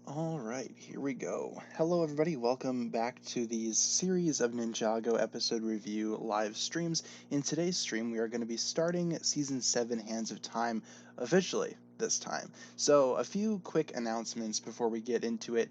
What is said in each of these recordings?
All right, here we go. Hello, everybody. Welcome back to these series of Ninjago episode review live streams. In today's stream, we are going to be starting Season 7 Hands of Time officially this time. So, a few quick announcements before we get into it.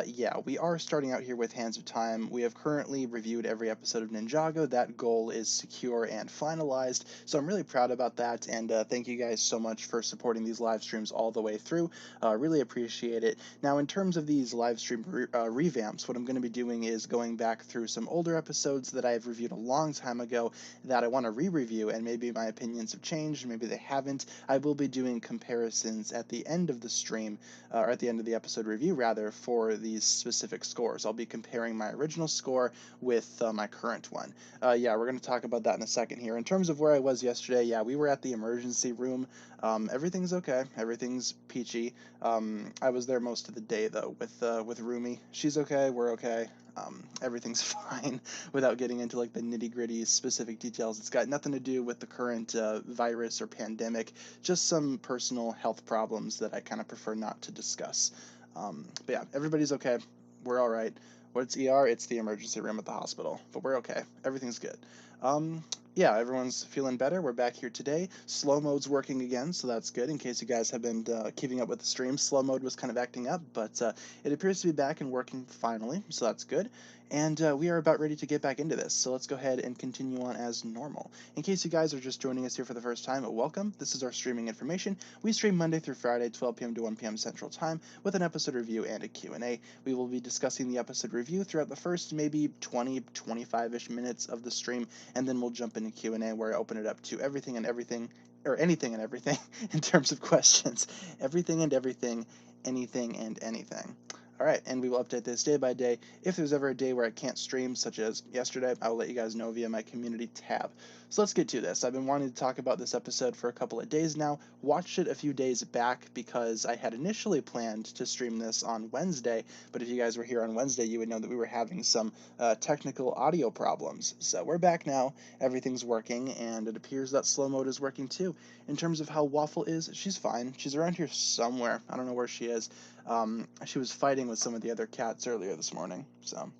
Yeah, we are starting out here with Hands of Time. We have currently reviewed every episode of Ninjago. That goal is secure and finalized. So, I'm really proud about that. And thank you guys so much for supporting these live streams all the way through. Really appreciate it. Now, in terms of these live stream revamps, what I'm going to be doing is going back through some older episodes that I've reviewed a long time ago that I want to re-review, and maybe my opinions have changed, maybe they haven't. I will be doing comparisons at the end of the stream, or at the end of the episode review, rather, for these specific scores. I'll be comparing my original score with my current one. Yeah, we're going to talk about that in a second here. In terms of where I was yesterday, yeah, we were at the emergency room. Everything's okay. Everything's peachy. I was there most of the day though with Rumi. She's okay. We're okay. Everything's fine without getting into like the nitty gritty specific details. It's got nothing to do with the current virus or pandemic. Just some personal health problems that I kind of prefer not to discuss. But yeah, everybody's okay. We're all right. What's ER? It's the emergency room at the hospital, but we're okay. Everything's good. Um, yeah, everyone's feeling better. We're back here today. Slow mode's working again, so that's good. In case you guys have been keeping up with the stream, slow mode was kind of acting up, but it appears to be back and working finally, so that's good. And we are about ready to get back into this, so let's go ahead and continue on as normal. In case you guys are just joining us here for the first time, welcome. This is our streaming information. We stream Monday through Friday, 12 p.m. to 1 p.m. Central Time, with an episode review and a Q&A. We will be discussing the episode review throughout the first maybe 20, 25-ish minutes of the stream, and then we'll jump into Q&A where I open it up to everything and everything, or anything and everything in terms of questions. Everything and everything, anything and anything. All right, and we will update this day by day. If there's ever a day where I can't stream, such as yesterday, I will let you guys know via my community tab. So let's get to this. I've been wanting to talk about this episode for a couple of days now. Watched it a few days back because I had initially planned to stream this on Wednesday, but if you guys were here on Wednesday, you would know that we were having some technical audio problems. So we're back now. Everything's working, and it appears that slow mode is working too. In terms of how Waffle is, she's fine. She's around here somewhere. I don't know where she is. She was fighting with some of the other cats earlier this morning, so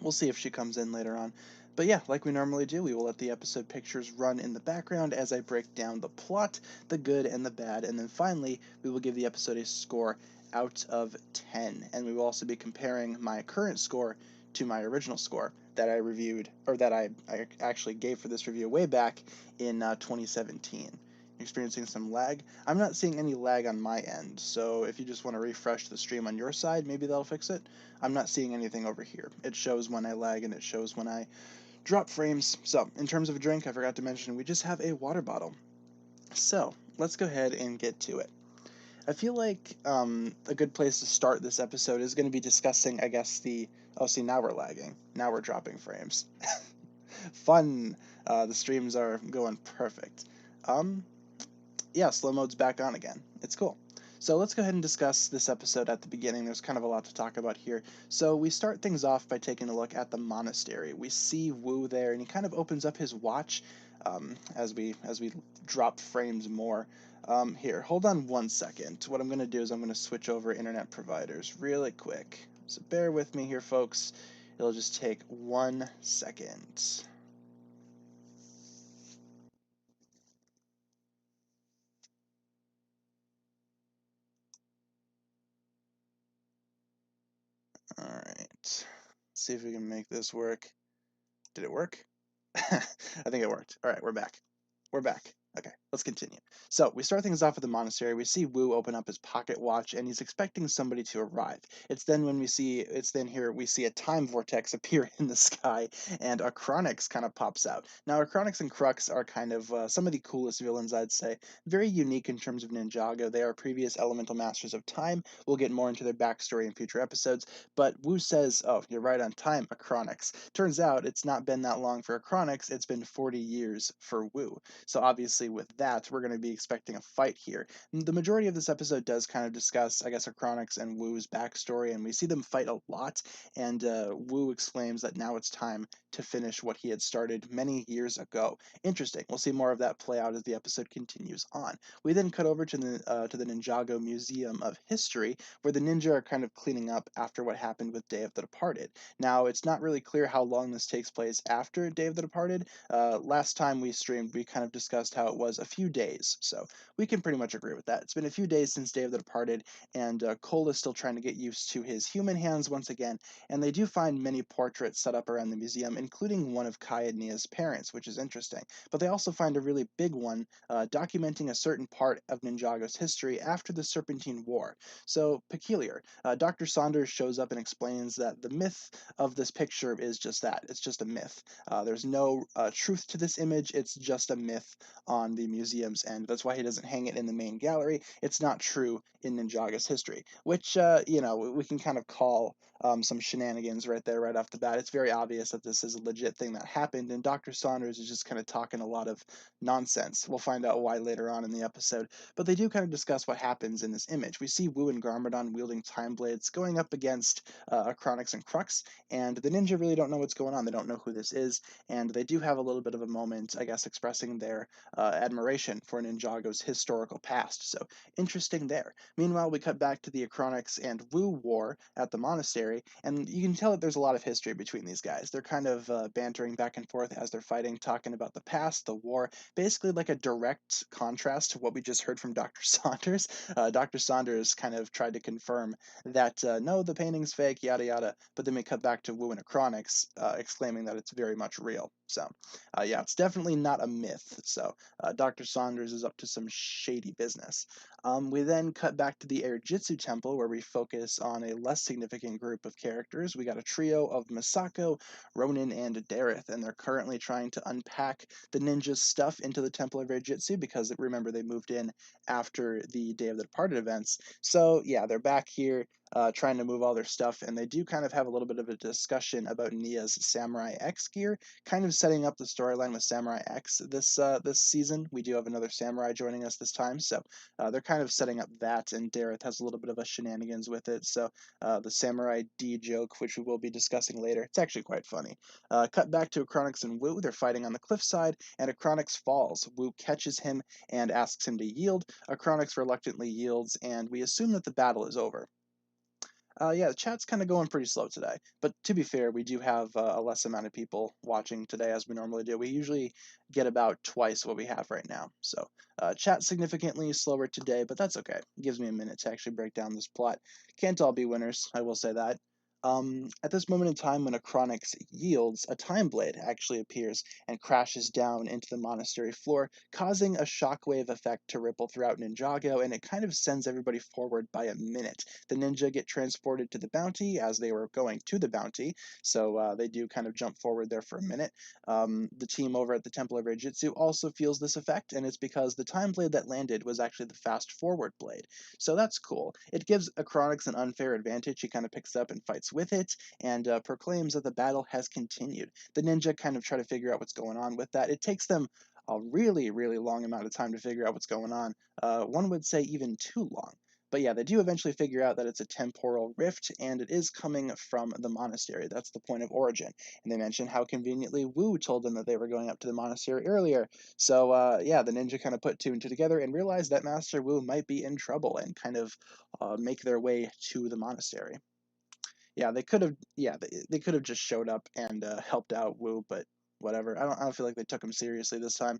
we'll see if she comes in later on. But yeah, like we normally do, we will let the episode pictures run in the background as I break down the plot, the good and the bad, and then finally we will give the episode a score out of 10. And we will also be comparing my current score to my original score that I reviewed, or that I actually gave for this review way back in 2017. Experiencing some lag. I'm not seeing any lag on my end, so if you just want to refresh the stream on your side, maybe that'll fix it. I'm not seeing anything over here. It shows when I lag and it shows when I drop frames. So, in terms of a drink, I forgot to mention we just have a water bottle. So, let's go ahead and get to it. I feel like a good place to start this episode is going to be discussing, I guess, the. Oh, see, now we're lagging. Now we're dropping frames. Fun. The streams are going perfect. Um, yeah, slow mode's back on again. It's cool. So let's go ahead and discuss this episode at the beginning. There's kind of a lot to talk about here. So we start things off by taking a look at the monastery. We see Wu there, and he kind of opens up his watch as we drop frames more. Here, hold on 1 second. What I'm going to do is I'm going to switch over internet providers really quick. So bear with me here, folks. It'll just take 1 second. All right. Let's see if we can make this work. Did it work? I think it worked. All right, we're back. We're back. Okay, let's continue. So we start things off at the monastery. We see Wu open up his pocket watch, and he's expecting somebody to arrive. It's then here we see a time vortex appear in the sky, and a Chronix kind of pops out. Now, Chronix and Crux are kind of some of the coolest villains, I'd say. Very unique in terms of Ninjago. They are previous elemental masters of time. We'll get more into their backstory in future episodes. But Wu says, "Oh, you're right on time, a Chronix." Turns out it's not been that long for a Chronix. It's been 40 years for Wu. So obviously with that, we're going to be expecting a fight here. The majority of this episode does kind of discuss, I guess, Acronix and Wu's backstory, and we see them fight a lot, and Wu exclaims that now it's time to finish what he had started many years ago. Interesting. We'll see more of that play out as the episode continues on. We then cut over to the Ninjago Museum of History, where the ninja are kind of cleaning up after what happened with Day of the Departed. Now, it's not really clear how long this takes place after Day of the Departed. Last time we streamed, we kind of discussed how it was a few days, so we can pretty much agree with that. It's been a few days since Day of the Departed, and Cole is still trying to get used to his human hands once again, and they do find many portraits set up around the museum, including one of Kai and Nia's parents, which is interesting. But they also find a really big one documenting a certain part of Ninjago's history after the Serpentine War. So, peculiar. Dr. Saunders shows up and explains that the myth of this picture is just that. It's just a myth. There's no truth to this image. It's just a myth on the museum's end. That's why he doesn't hang it in the main gallery. It's not true in Ninjaga's history, which, we can kind of call some shenanigans right there, right off the bat. It's very obvious that this is a legit thing that happened, and Dr. Saunders is just kind of talking a lot of nonsense. We'll find out why later on in the episode, but they do kind of discuss what happens in this image. We see Wu and Garmadon wielding time blades going up against Acronix and Crux, and the ninja really don't know what's going on. They don't know who this is, and they do have a little bit of a moment, I guess, expressing their admiration for Ninjago's historical past. So interesting there. Meanwhile, we cut back to the Acronix and Wu war at the monastery, and you can tell that there's a lot of history between these guys. They're kind of bantering back and forth as they're fighting, talking about the past, the war, basically like a direct contrast to what we just heard from Dr. Saunders. Dr. Saunders kind of tried to confirm that, no, the painting's fake, yada yada, but then we cut back to Wu and Acronix exclaiming that it's very much real. So, yeah, it's definitely not a myth. So, Dr. Saunders is up to some shady business. We then cut back to the Air Jitsu Temple, where we focus on a less significant group of characters. We got a trio of Masako, Ronin, and Dareth, and they're currently trying to unpack the ninja's stuff into the Temple of Air Jitsu because, remember, they moved in after the Day of the Departed events. So, yeah, they're back here trying to move all their stuff, and they do kind of have a little bit of a discussion about Nia's Samurai X gear, kind of setting up the storyline with Samurai X this season. We do have another samurai joining us this time, so they're kind of setting up that, and Dareth has a little bit of a shenanigans with it, so the Samurai D joke, which we will be discussing later, it's actually quite funny. Cut back to Acronix and Wu. They're fighting on the cliffside, and Acronix falls. Wu catches him and asks him to yield. Acronix reluctantly yields, and we assume that the battle is over. Yeah, the chat's kind of going pretty slow today, but to be fair, we do have a less amount of people watching today as we normally do. We usually get about twice what we have right now, so chat significantly slower today, but that's okay. It gives me a minute to actually break down this plot. Can't all be winners, I will say that. At this moment in time, when Acronix yields, a time blade actually appears and crashes down into the monastery floor, causing a shockwave effect to ripple throughout Ninjago, and it kind of sends everybody forward by a minute. The ninja get transported to the bounty as they were going to the bounty, so they do kind of jump forward there for a minute. The team over at the Temple of Reijitsu also feels this effect, and it's because the time blade that landed was actually the fast forward blade. So that's cool. It gives Acronix an unfair advantage. He kind of picks up and fights with it, and proclaims that the battle has continued. The ninja kind of try to figure out what's going on with that. It takes them a really, really long amount of time to figure out what's going on. One would say even too long. But yeah, they do eventually figure out that it's a temporal rift, and it is coming from the monastery. That's the point of origin. And they mention how conveniently Wu told them that they were going up to the monastery earlier. So yeah, the ninja kind of put two and two together and realized that Master Wu might be in trouble and kind of make their way to the monastery. Yeah, they could have. Yeah, they could have just showed up and helped out Wu, but whatever. I don't feel like they took him seriously this time.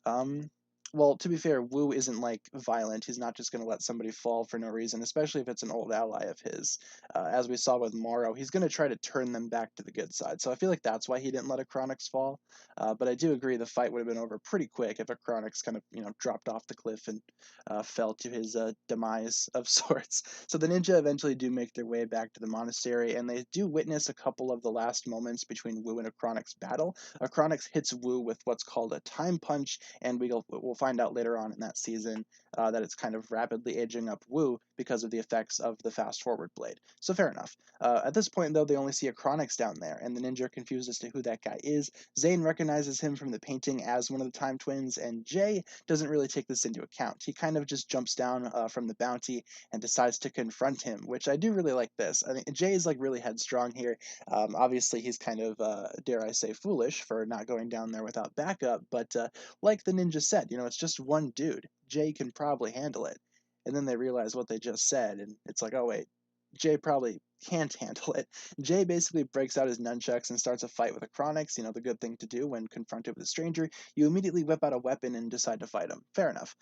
Um, well, to be fair, Wu isn't like violent. He's not just going to let somebody fall for no reason, especially if it's an old ally of his. As we saw with Morrow, he's going to try to turn them back to the good side. So I feel like that's why he didn't let Acronix fall. But I do agree the fight would have been over pretty quick if Acronix kind of dropped off the cliff and fell to his demise of sorts. So the ninja eventually do make their way back to the monastery, and they do witness a couple of the last moments between Wu and Acronix battle. Acronix hits Wu with what's called a time punch, and we'll find out later on in that season that it's kind of rapidly aging up Wu because of the effects of the fast forward blade. So fair enough. At this point, though, they only see a Chronix down there, and the ninja are confused as to who that guy is. Zane recognizes him from the painting as one of the Time Twins, and Jay doesn't really take this into account. He kind of just jumps down from the bounty and decides to confront him, which I do really like this. I mean, Jay is like really headstrong here. Obviously, he's kind of, dare I say, foolish for not going down there without backup, but like the ninja said, it's just one dude. Jay can probably handle it. And then they realize what they just said, and it's like, oh, wait, Jay probably can't handle it. Jay basically breaks out his nunchucks and starts a fight with a Chronix, the good thing to do when confronted with a stranger. You immediately whip out a weapon and decide to fight him. Fair enough.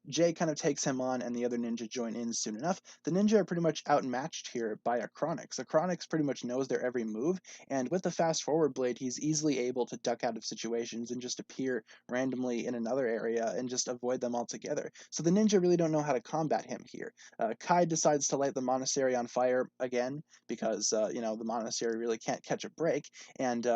Jay kind of takes him on, and the other ninja join in soon enough. The ninja are pretty much outmatched here by a Chronix. A Chronix pretty much knows their every move, and with the fast forward blade, he's easily able to duck out of situations and just appear randomly in another area and just avoid them altogether. So the ninja really don't know how to combat him here. Kai decides to light the monastery on fire again because the monastery really can't catch a break, and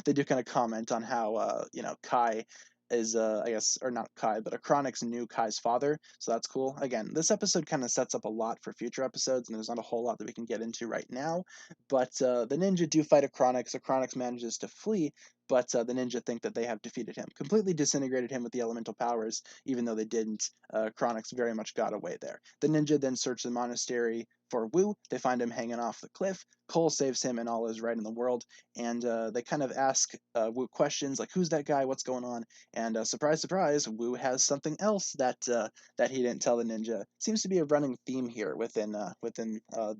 they do kind of comment on how Kai is I guess, or not Kai, but Chronix knew Kai's father, so that's cool. Again, this episode kind of sets up a lot for future episodes, and there's not a whole lot that we can get into right now. But the ninja do fight a Chronix manages to flee, but the ninja think that they have defeated him, completely disintegrated him with the elemental powers, even though they didn't. Chronix very much got away there. The ninja then search the monastery for Wu. They find him hanging off the cliff. Cole saves him, and all is right in the world. And they kind of ask Wu questions like, "Who's that guy? What's going on?" And surprise, surprise, Wu has something else that he didn't tell the ninja. Seems to be a running theme here within the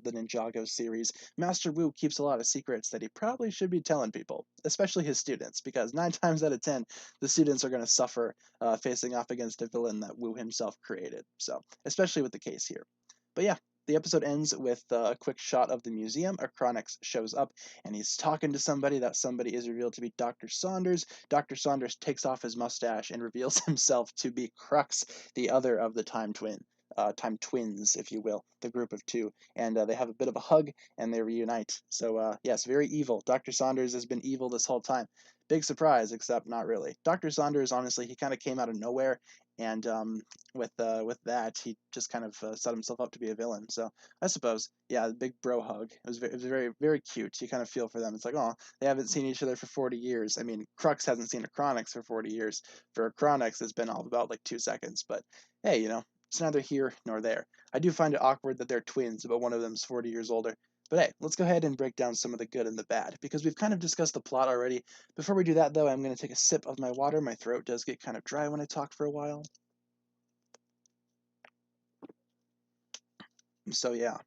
Ninjago series. Master Wu keeps a lot of secrets that he probably should be telling people, especially his students, because 9 times out of 10, the students are going to suffer facing off against a villain that Wu himself created. So, especially with the case here. But yeah, the episode ends with a quick shot of the museum. A Chronix shows up, and he's talking to somebody. That somebody is revealed to be Dr. Saunders. Dr. Saunders takes off his mustache and reveals himself to be Crux, the other of the Time Twins, if you will, the group of two. And they have a bit of a hug, and they reunite. So, yes, very evil. Dr. Saunders has been evil this whole time. Big surprise, except not really. Dr. Saunders, honestly, he kind of came out of nowhere, and with that, he just kind of set himself up to be a villain. So I suppose, yeah, the big bro hug. It was very, very cute. You kind of feel for them. It's like, oh, they haven't seen each other for 40 years. I mean, Crux hasn't seen a Chronix for 40 years. For a Chronix, it's been all about like 2 seconds. But hey, it's neither here nor there. I do find it awkward that they're twins, but one of them's 40 years older. But hey, let's go ahead and break down some of the good and the bad, because we've kind of discussed the plot already. Before we do that, though, I'm going to take a sip of my water. My throat does get kind of dry when I talk for a while. So yeah.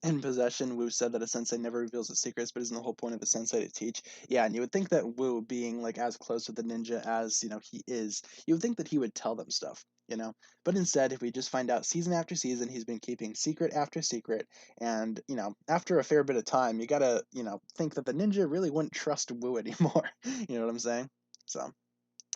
In Possession, Wu said that a sensei never reveals his secrets, but isn't the whole point of a sensei to teach? Yeah, and you would think that Wu, being like as close to the ninja as he is, you would think that he would tell them stuff. But instead, we just find out season after season he's been keeping secret after secret, and after a fair bit of time, you gotta think that the ninja really wouldn't trust Wu anymore. You know what I'm saying? So.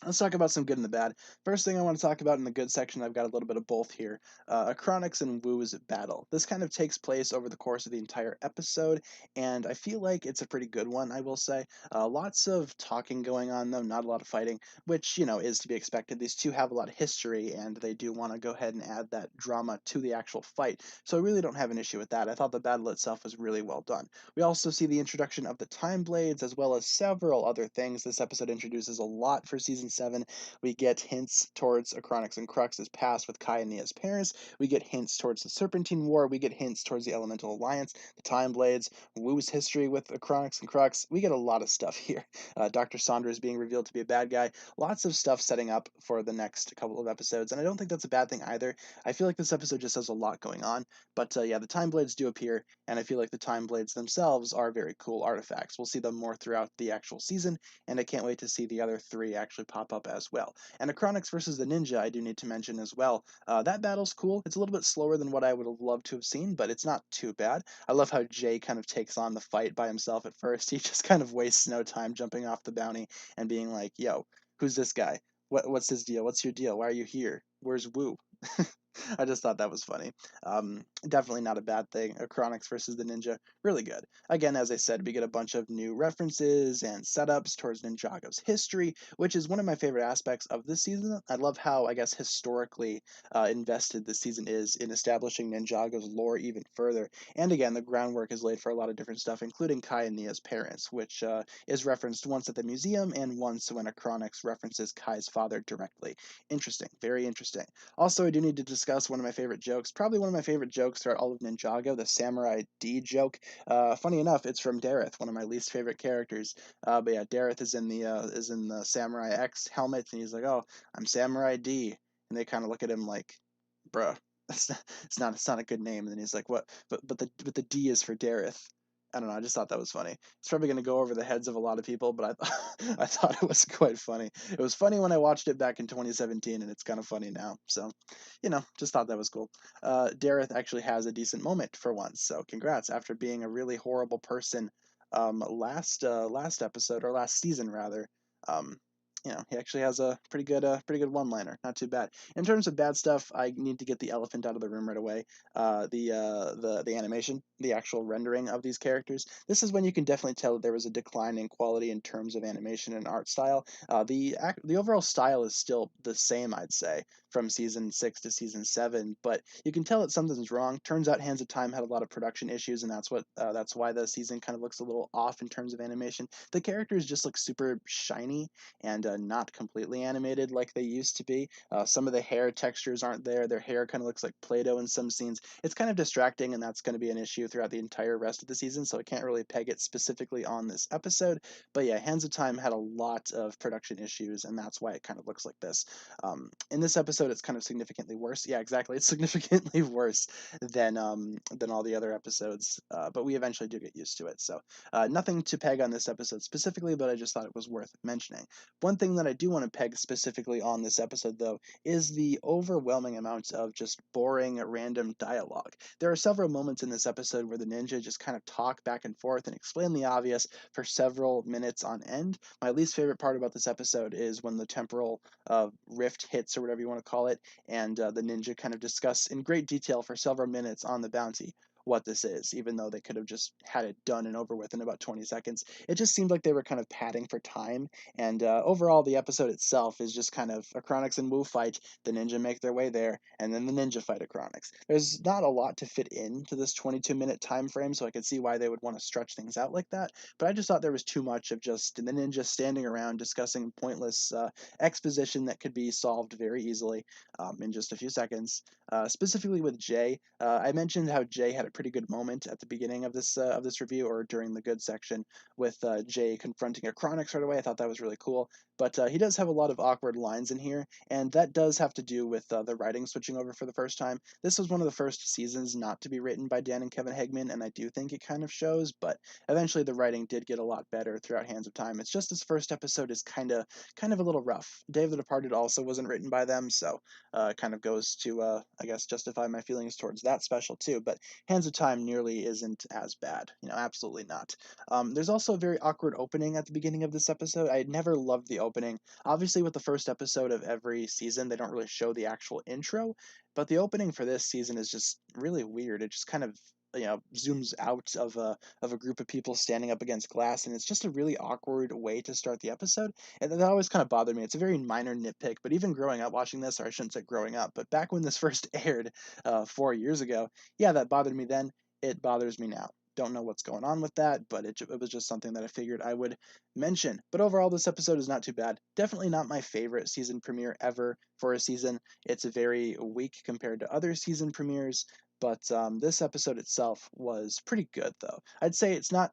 Let's talk about some good and the bad. First thing I want to talk about in the good section, I've got a little bit of both here. A Chronix and Wu's battle. This kind of takes place over the course of the entire episode, and I feel like it's a pretty good one, I will say. Lots of talking going on, though, not a lot of fighting, which, is to be expected. These two have a lot of history, and they do want to go ahead and add that drama to the actual fight, so I really don't have an issue with that. I thought the battle itself was really well done. We also see the introduction of the Time Blades, as well as several other things. This episode introduces a lot for Season 7. We get hints towards Chronix and Crux's past with Kai and Nia's parents. We get hints towards the Serpentine War. We get hints towards the Elemental Alliance, the Time Blades, Wu's history with Chronix and Crux. We get a lot of stuff here. Dr. Saunders being revealed to be a bad guy. Lots of stuff setting up for the next couple of episodes, and I don't think that's a bad thing either. I feel like this episode just has a lot going on, but yeah, the Time Blades do appear, and I feel like the Time Blades themselves are very cool artifacts. We'll see them more throughout the actual season, and I can't wait to see the other three actually pop up as well. And a Chronix versus the Ninja, I do need to mention as well. That battle's cool. It's a little bit slower than what I would have loved to have seen, but it's not too bad. I love how Jay kind of takes on the fight by himself at first. He just kind of wastes no time jumping off the bounty and being like, yo, who's this guy? What's his deal? What's your deal? Why are you here? Where's Wu? I just thought that was funny. Definitely not a bad thing. Acronix versus the ninja, really good. Again, as I said, we get a bunch of new references and setups towards Ninjago's history, which is one of my favorite aspects of this season. I love how, I guess, historically invested this season is in establishing Ninjago's lore even further. And again, the groundwork is laid for a lot of different stuff, including Kai and Nia's parents, which is referenced once at the museum and once when Acronix references Kai's father directly. Interesting, very interesting. Also, I do need to discuss one of my favorite jokes, probably one of my favorite jokes throughout all of Ninjago, the Samurai D joke. Funny enough, it's from Dareth, one of my least favorite characters. But yeah, Dareth is in the Samurai X helmet, and he's like, "Oh, I'm Samurai D," and they kind of look at him like, "Bruh, it's not a good name." And then he's like, "What? But the D is for Dareth." I don't know. I just thought that was funny. It's probably going to go over the heads of a lot of people, but I thought it was quite funny. It was funny when I watched it back in 2017, and it's kind of funny now. So, just thought that was cool. Dareth actually has a decent moment for once, so congrats. After being a really horrible person last episode or last season rather, um, he actually has a pretty good one-liner. Not too bad. In terms of bad stuff, I need to get the elephant out of the room right away. The animation, the actual rendering of these characters. This is when you can definitely tell that there was a decline in quality in terms of animation and art style. The overall style is still the same, I'd say, from season 6 to season 7, but you can tell that something's wrong. Turns out Hands of Time had a lot of production issues, and that's why the season kind of looks a little off in terms of animation. The characters just look super shiny and not completely animated like they used to be. Some of the hair textures aren't there. Their hair kind of looks like Play-Doh in some scenes. It's kind of distracting, and that's going to be an issue throughout the entire rest of the season, so I can't really peg it specifically on this episode. But yeah, Hands of Time had a lot of production issues, and that's why it kind of looks like this. In this episode, it's kind of significantly worse. Yeah, exactly. It's significantly worse than all the other episodes, but we eventually do get used to it. So nothing to peg on this episode specifically, but I just thought it was worth mentioning. One thing that I do want to peg specifically on this episode, though, is the overwhelming amount of just boring, random dialogue. There are several moments in this episode where the ninja just kind of talk back and forth and explain the obvious for several minutes on end. My least favorite part about this episode is when the temporal rift hits, or whatever you want to call it, and the ninja kind of discuss in great detail for several minutes on the bounty what this is, even though they could have just had it done and over with in about 20 seconds. It just seemed like they were kind of padding for time, and overall, the episode itself is just kind of Acronix and Wu fight, the ninja make their way there, and then the ninja fight Acronix. There's not a lot to fit into this 22-minute time frame, so I could see why they would want to stretch things out like that, but I just thought there was too much of just the ninja standing around discussing pointless exposition that could be solved very easily in just a few seconds. Specifically with Jay, I mentioned how Jay had a pretty good moment at the beginning of this review, or during the good section, with Jay confronting Acronix right away. I thought that was really cool. But he does have a lot of awkward lines in here, and that does have to do with the writing switching over for the first time. This was one of the first seasons not to be written by Dan and Kevin Hegman, and I do think it kind of shows, but eventually the writing did get a lot better throughout Hands of Time. It's just this first episode is kind of a little rough. Day of the Departed also wasn't written by them, so it kind of goes to, I guess, justify my feelings towards that special too, but Hands of Time nearly isn't as bad. Absolutely not. There's also a very awkward opening at the beginning of this episode. I never loved the opening. Obviously, with the first episode of every season, they don't really show the actual intro, but the opening for this season is just really weird. It just kind of zooms out of a group of people standing up against glass, and it's just a really awkward way to start the episode, and that always kind of bothered me. It's a very minor nitpick, but even growing up watching this, or I shouldn't say growing up, but back when this first aired 4 years ago, yeah, that bothered me then. It bothers me now. Don't know what's going on with that, but it was just something that I figured I would mention. But overall, this episode is not too bad. Definitely not my favorite season premiere ever for a season. It's very weak compared to other season premieres, but this episode itself was pretty good, though. I'd say it's not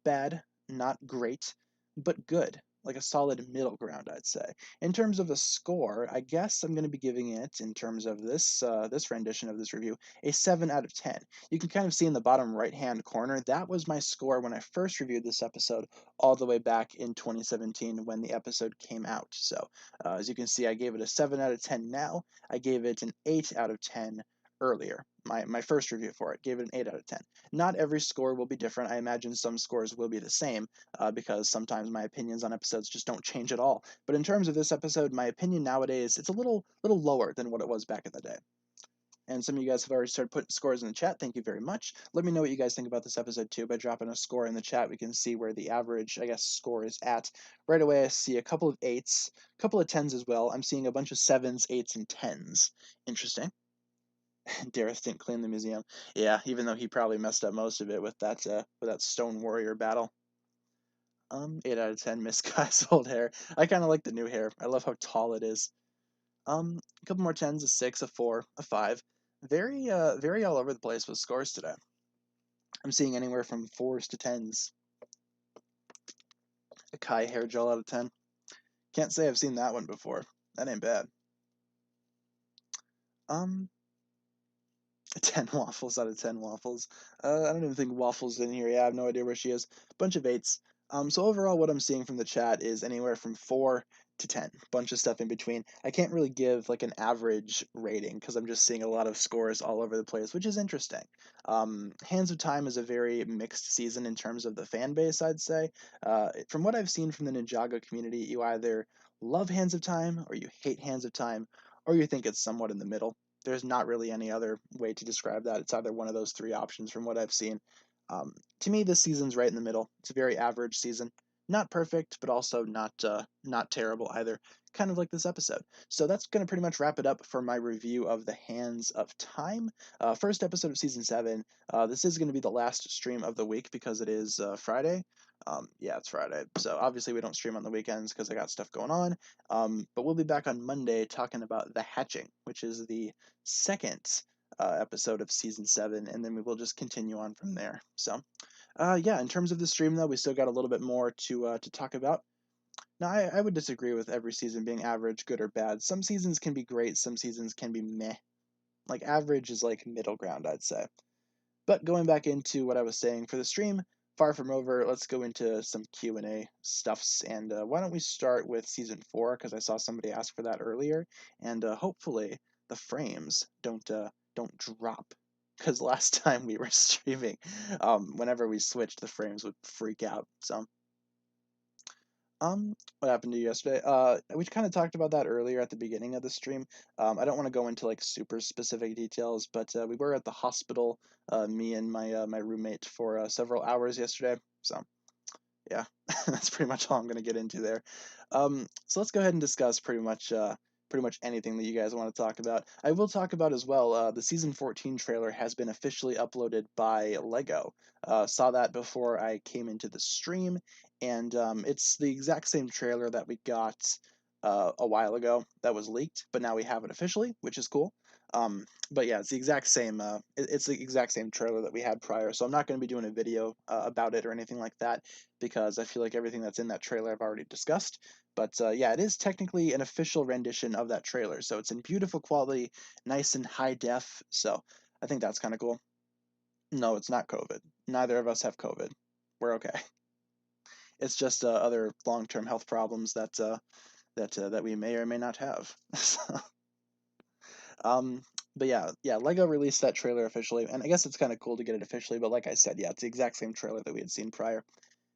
bad, not great, but good. Like a solid middle ground, I'd say. In terms of a score, I guess I'm going to be giving it, in terms of this rendition of this review, a 7 out of 10. You can kind of see in the bottom right-hand corner, that was my score when I first reviewed this episode, all the way back in 2017 when the episode came out. So, as you can see, I gave it a 7 out of 10 now. I gave it an 8 out of 10 earlier. My first review for it gave it an 8 out of 10. Not every score will be different. I imagine some scores will be the same because sometimes my opinions on episodes just don't change at all. But in terms of this episode, my opinion nowadays, it's a little lower than what it was back in the day. And some of you guys have already started putting scores in the chat. Thank you very much. Let me know what you guys think about this episode too by dropping a score in the chat. We can see where the average, I guess, score is at. Right away, I see a couple of 8s, a couple of 10s as well. I'm seeing a bunch of 7s, 8s, and 10s. Interesting. Dareth didn't clean the museum. Yeah, even though he probably messed up most of it with that Stone Warrior battle. 8 out of 10. Miss Guy's old hair. I kind of like the new hair. I love how tall it is. A couple more 10s, a 6, a 4, a 5. Very all over the place with scores today. I'm seeing anywhere from 4s to 10s. A Kai hair gel out of 10. Can't say I've seen that one before. That ain't bad. 10 waffles out of 10 waffles. I don't even think Waffles in here. Yeah, I have no idea where she is. Bunch of 8s. So overall, what I'm seeing from the chat is anywhere from 4 to 10. Bunch of stuff in between. I can't really give like an average rating because I'm just seeing a lot of scores all over the place, which is interesting. Hands of Time is a very mixed season in terms of the fan base, I'd say. From what I've seen from the Ninjago community, you either love Hands of Time or you hate Hands of Time, or you think it's somewhat in the middle. There's not really any other way to describe that. It's either one of those three options from what I've seen. To me, this season's right in the middle. It's a very average season. Not perfect, but also not terrible either. Kind of like this episode. So that's going to pretty much wrap it up for my review of The Hands of Time. First episode of Season 7. This is going to be the last stream of the week because it is Friday. Yeah, it's Friday. So obviously we don't stream on the weekends because I got stuff going on. But we'll be back on Monday talking about The Hatching, which is the second episode of Season 7, and then we will just continue on from there. So, yeah, in terms of the stream, though, we still got a little bit more to talk about. Now, I would disagree with every season being average, good or bad. Some seasons can be great, some seasons can be meh. Like, average is like middle ground, I'd say. But going back into what I was saying for the stream, far from over, let's go into some Q&A stuffs, and why don't we start with Season 4, because I saw somebody ask for that earlier, and hopefully the frames don't drop, because last time we were streaming, whenever we switched, the frames would freak out. So what happened to you yesterday? We kind of talked about that earlier at the beginning of the stream. I don't want to go into like super specific details, but we were at the hospital, me and my roommate for several hours yesterday. So yeah, that's pretty much all I'm going to get into there. So let's go ahead and discuss pretty much anything that you guys want to talk about. I will talk about as well, the Season 14 trailer has been officially uploaded by Lego. Saw that before I came into the stream, and it's the exact same trailer that we got a while ago that was leaked, but now we have it officially, which is cool. But yeah, it's the exact same. It's the exact same trailer that we had prior. So I'm not going to be doing a video about it or anything like that because I feel like everything that's in that trailer I've already discussed. But yeah, it is technically an official rendition of that trailer. So it's in beautiful quality, nice and high def. So I think that's kind of cool. No, it's not COVID. Neither of us have COVID. We're okay. It's just other long-term health problems that we may or may not have. Um, but yeah, Lego released that trailer officially, and I guess it's kind of cool to get it officially. But like I said, yeah, it's the exact same trailer that we had seen prior.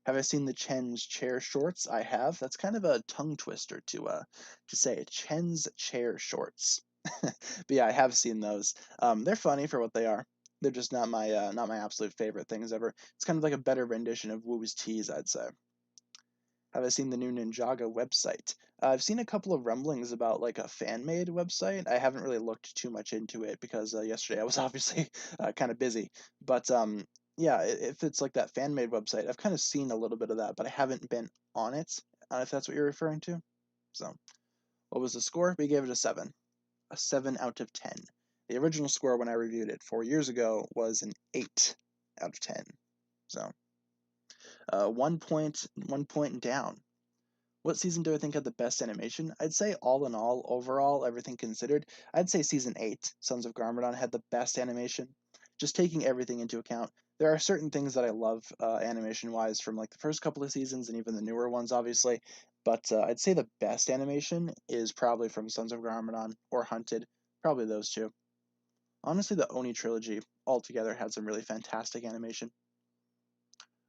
Have I seen the Chen's chair shorts? I have. That's kind of a tongue twister to say Chen's chair shorts. But yeah, I have seen those. They're funny for what they are. They're just not my absolute favorite things ever. It's kind of like a better rendition of Woo's tees, I'd say. Have I seen the new Ninjago website? I've seen a couple of rumblings about like a fan-made website. I haven't really looked too much into it because yesterday I was obviously kind of busy. But yeah, if it's like that fan-made website, I've kind of seen a little bit of that, but I haven't been on it, if that's what you're referring to. So, what was the score? We gave it a 7. A 7 out of 10. The original score when I reviewed it 4 years ago was an 8 out of 10. So, 1 point down. What season do I think had the best animation? I'd say all in all, overall, everything considered, I'd say Season 8, Sons of Garmadon, had the best animation. Just taking everything into account. There are certain things that I love animation-wise from like the first couple of seasons and even the newer ones, obviously. But I'd say the best animation is probably from Sons of Garmadon or Hunted. Probably those two. Honestly, the Oni trilogy altogether had some really fantastic animation.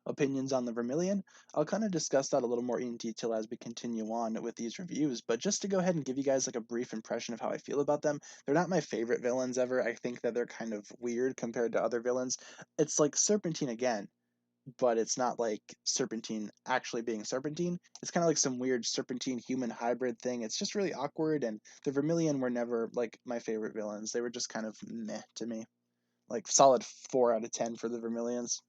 opinions on the Vermilion. I'll kind of discuss that a little more in detail as we continue on with these reviews, but just to go ahead and give you guys like a brief impression of how I feel about them, they're not my favorite villains ever. I think that they're kind of weird compared to other villains. It's like Serpentine again, but it's not like Serpentine actually being Serpentine. It's kind of like some weird Serpentine human hybrid thing. It's just really awkward, and the Vermilion were never like my favorite villains. They were just kind of meh to me. Like solid 4 out of 10 for the Vermilions.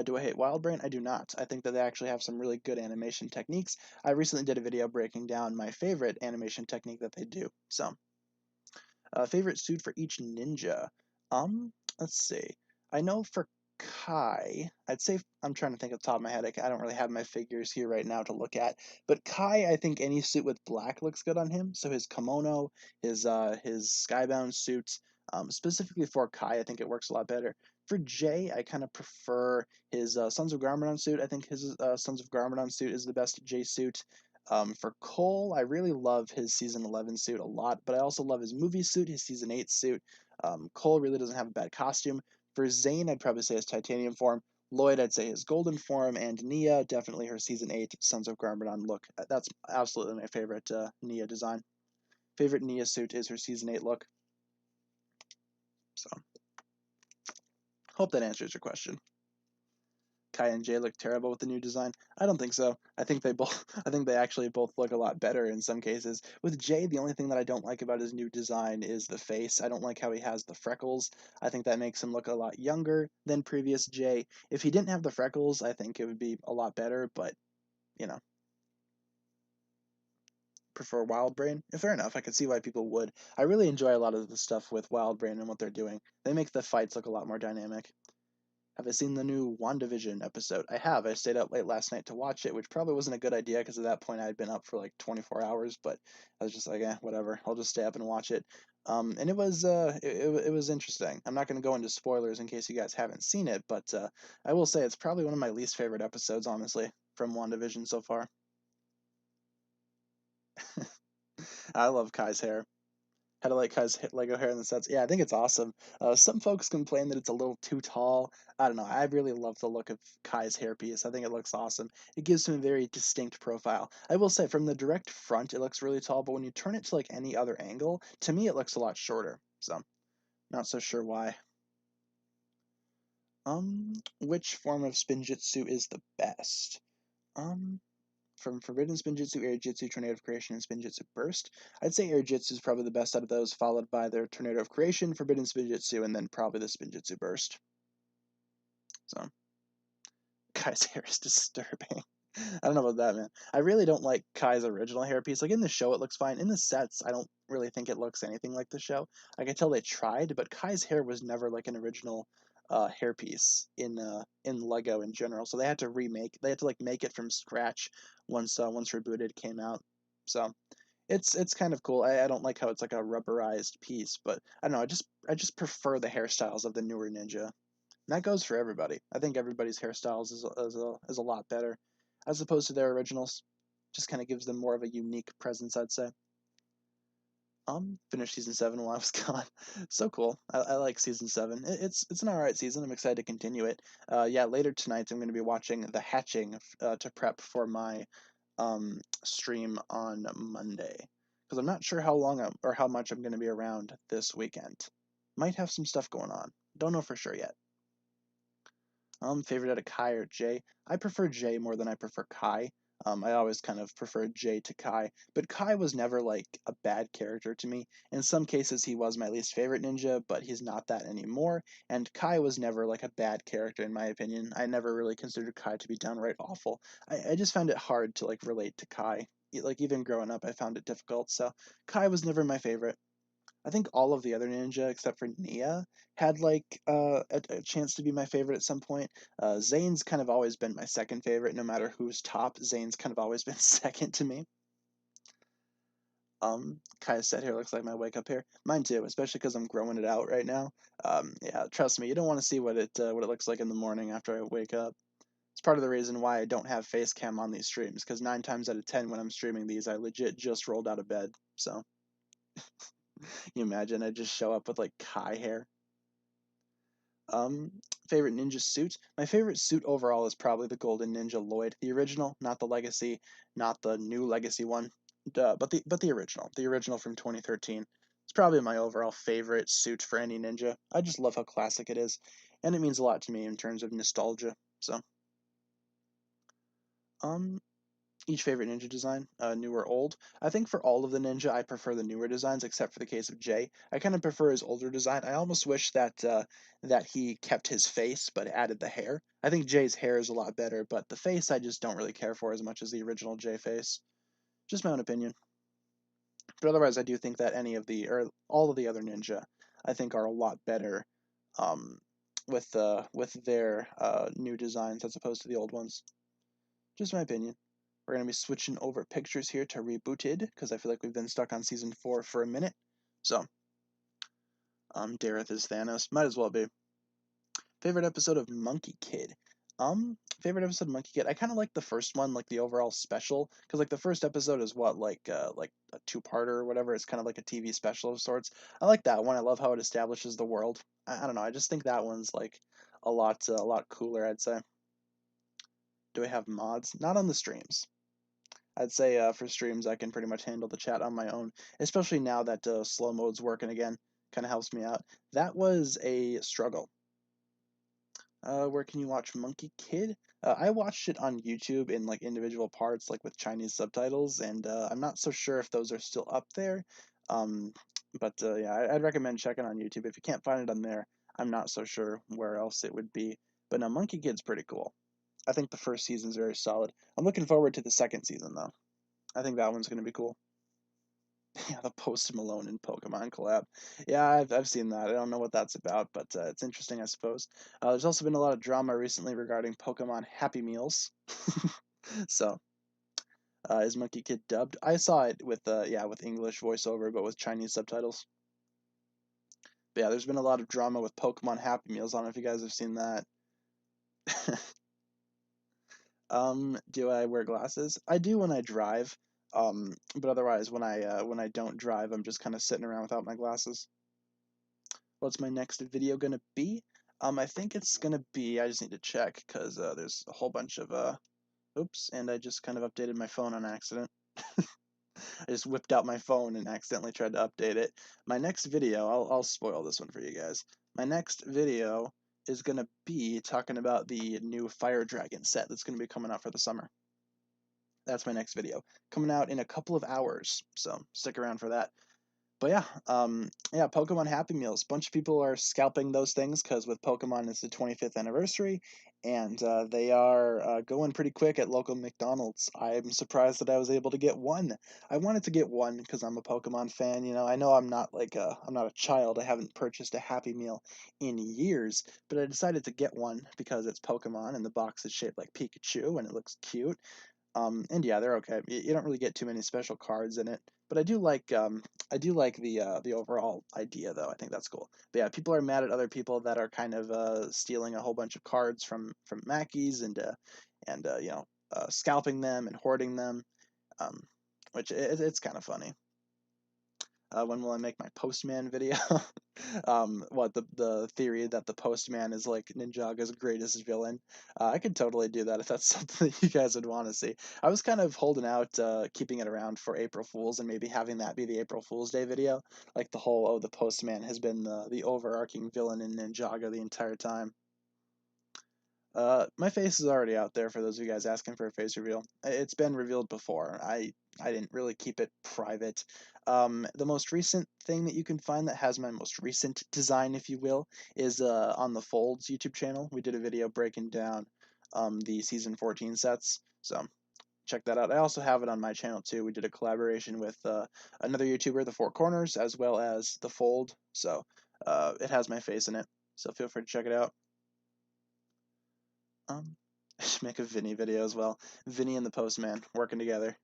Do I hate Wildbrain? I do not. I think that they actually have some really good animation techniques. I recently did a video breaking down my favorite animation technique that they do. So, favorite suit for each ninja. Let's see. I know for Kai, I'd say I'm trying to think off the top of my head. I don't really have my figures here right now to look at, but Kai, I think any suit with black looks good on him. So his kimono, his skybound suit, specifically for Kai, I think it works a lot better. For Jay, I kind of prefer his Sons of Garmadon suit. I think his Sons of Garmadon suit is the best Jay suit. For Cole, I really love his Season 11 suit a lot, but I also love his movie suit, his Season 8 suit. Cole really doesn't have a bad costume. For Zane, I'd probably say his titanium form. Lloyd, I'd say his golden form. And Nia, definitely her Season 8 Sons of Garmadon look. That's absolutely my favorite Nia design. Favorite Nia suit is her Season 8 look. So, hope that answers your question. Kai and Jay look terrible with the new design? I don't think so. I think they both I think they actually both look a lot better in some cases. With Jay, the only thing that I don't like about his new design is the face. I don't like how he has the freckles. I think that makes him look a lot younger than previous Jay. If he didn't have the freckles, I think it would be a lot better, but you know, prefer Wildbrain. Fair enough, I could see why people would. I really enjoy a lot of the stuff with Wildbrain and what they're doing. They make the fights look a lot more dynamic. Have I seen the new WandaVision episode? I have. I stayed up late last night to watch it, which probably wasn't a good idea because at that point I had been up for like 24 hours. But I was just like, whatever. I'll just stay up and watch it. And it was interesting. I'm not going to go into spoilers in case you guys haven't seen it, but I will say it's probably one of my least favorite episodes, honestly, from WandaVision so far. I love Kai's hair. How to like Kai's Lego hair in the sets. Yeah, I think it's awesome. Some folks complain that it's a little too tall. I don't know. I really love the look of Kai's hairpiece. I think it looks awesome. It gives him a very distinct profile. I will say, from the direct front, it looks really tall, but when you turn it to like any other angle, to me, it looks a lot shorter. So, not so sure why. Which form of Spinjitzu is the best? Um, from Forbidden Spinjitzu, Air Jitsu, Tornado of Creation, and Spinjitzu Burst. I'd say Air Jitsu is probably the best out of those, followed by their Tornado of Creation, Forbidden Spinjitzu, and then probably the Spinjitzu Burst. So, Kai's hair is disturbing. I don't know about that, man. I really don't like Kai's original hairpiece. Like in the show, it looks fine. In the sets, I don't really think it looks anything like the show. I can tell they tried, but Kai's hair was never like an original hairpiece in Lego in general. So they had to remake. They had to like make it from scratch once Rebooted came out. So it's kind of cool. I don't like how it's like a rubberized piece, but I don't know. I just prefer the hairstyles of the newer Ninja. And that goes for everybody. I think everybody's hairstyles is a lot better, as opposed to their originals. Just kind of gives them more of a unique presence, I'd say. Finished season 7 while I was gone. So cool. I like season 7. It's an alright season. I'm excited to continue it. Yeah, later tonight I'm going to be watching The Hatching to prep for my stream on Monday, because I'm not sure how long or how much I'm going to be around this weekend. Might have some stuff going on. Don't know for sure yet. Favorite out of Kai or Jay? I prefer Jay more than I prefer Kai. I always kind of preferred Jay to Kai, but Kai was never like a bad character to me. In some cases, he was my least favorite ninja, but he's not that anymore. And Kai was never like a bad character in my opinion. I never really considered Kai to be downright awful. I just found it hard to like relate to Kai. Like even growing up, I found it difficult. So Kai was never my favorite. I think all of the other ninja except for Nia had like a chance to be my favorite at some point. Zane's kind of always been my second favorite, no matter who's top. Zane's kind of always been second to me. Kaya's set hair looks like my wake up hair. Mine too, especially because I'm growing it out right now. Yeah, trust me, you don't want to see what it looks like in the morning after I wake up. It's part of the reason why I don't have face cam on these streams, because 9 times out of 10 when I'm streaming these, I legit just rolled out of bed. So you imagine I just show up with like Kai hair. Favorite ninja suit? My favorite suit overall is probably the Golden Ninja Lloyd, the original, not the Legacy, not the new Legacy one, but the original from 2013. It's probably my overall favorite suit for any ninja. I just love how classic it is, and it means a lot to me in terms of nostalgia. So, um, each favorite ninja design, new or old. I think for all of the ninja, I prefer the newer designs, except for the case of Jay. I kind of prefer his older design. I almost wish that he kept his face but added the hair. I think Jay's hair is a lot better, but the face I just don't really care for as much as the original Jay face. Just my own opinion. But otherwise, I do think that any of the or all of the other ninja, I think, are a lot better um, with their new designs as opposed to the old ones. Just my opinion. We're going to be switching over pictures here to Rebooted, because I feel like we've been stuck on Season 4 for a minute. So, Dareth is Thanos. Might as well be. Favorite episode of Monkey Kid? Favorite episode of Monkey Kid? I kind of like the first one, like the overall special, because like the first episode is what, like a two-parter or whatever. It's kind of like a TV special of sorts. I like that one. I love how it establishes the world. I don't know. I just think that one's like a lot cooler, I'd say. Do I have mods? Not on the streams. I'd say for streams, I can pretty much handle the chat on my own, especially now that slow mode's working again. Kind of helps me out. That was a struggle. Where can you watch Monkey Kid? I watched it on YouTube in like individual parts, like with Chinese subtitles, and I'm not so sure if those are still up there. Um, but yeah, I'd recommend checking on YouTube. If you can't find it on there, I'm not so sure where else it would be. But no, Monkey Kid's pretty cool. I think the first season's very solid. I'm looking forward to the second season though. I think that one's going to be cool. Yeah, the Post Malone and Pokemon collab. Yeah, I've seen that. I don't know what that's about, but it's interesting, I suppose. There's also been a lot of drama recently regarding Pokemon Happy Meals. So, is Monkey Kid dubbed? I saw it with with English voiceover, but with Chinese subtitles. But yeah, there's been a lot of drama with Pokemon Happy Meals. I don't know if you guys have seen that. Do I wear glasses? I do when I drive. But otherwise, when I don't drive, I'm just kind of sitting around without my glasses. What's my next video gonna be? I think it's gonna be. I just need to check because there's a whole bunch of Oops, and I just kind of updated my phone on accident. I just whipped out my phone and accidentally tried to update it. My next video, I'll spoil this one for you guys. My next video is gonna be talking about the new Fire Dragon set that's gonna be coming out for the summer. That's my next video, coming out in a couple of hours, so stick around for that. But yeah, Pokemon Happy Meals. A bunch of people are scalping those things because with Pokemon it's the 25th anniversary, and they are going pretty quick at local McDonald's. I'm surprised that I was able to get one. I wanted to get one because I'm a Pokemon fan. You know, I know I'm not a child. I haven't purchased a Happy Meal in years, but I decided to get one because it's Pokemon and the box is shaped like Pikachu and it looks cute. And yeah, they're okay. You don't really get too many special cards in it, but I do like the overall idea though. I think that's cool. But yeah, people are mad at other people that are kind of stealing a whole bunch of cards from Mackies and scalping them and hoarding them, um, which it's kind of funny. When will I make my Postman video? What the theory that the Postman is like Ninjaga's greatest villain. I could totally do that if that's something that you guys would want to see. I was kind of holding out, keeping it around for April Fools and maybe having that be the April Fool's Day video, like the whole the Postman has been the overarching villain in Ninjaga the entire time. My face is already out there for those of you guys asking for a face reveal. It's been revealed before. I didn't really keep it private. The most recent thing that you can find that has my most recent design, if you will, is on the Folds YouTube channel. We did a video breaking down the season 14 sets, so check that out. I also have it on my channel too. We did a collaboration with another YouTuber, The Four Corners, as well as The Fold, so it has my face in it. So feel free to check it out. I should make a Vinny video as well. Vinny and the Postman working together.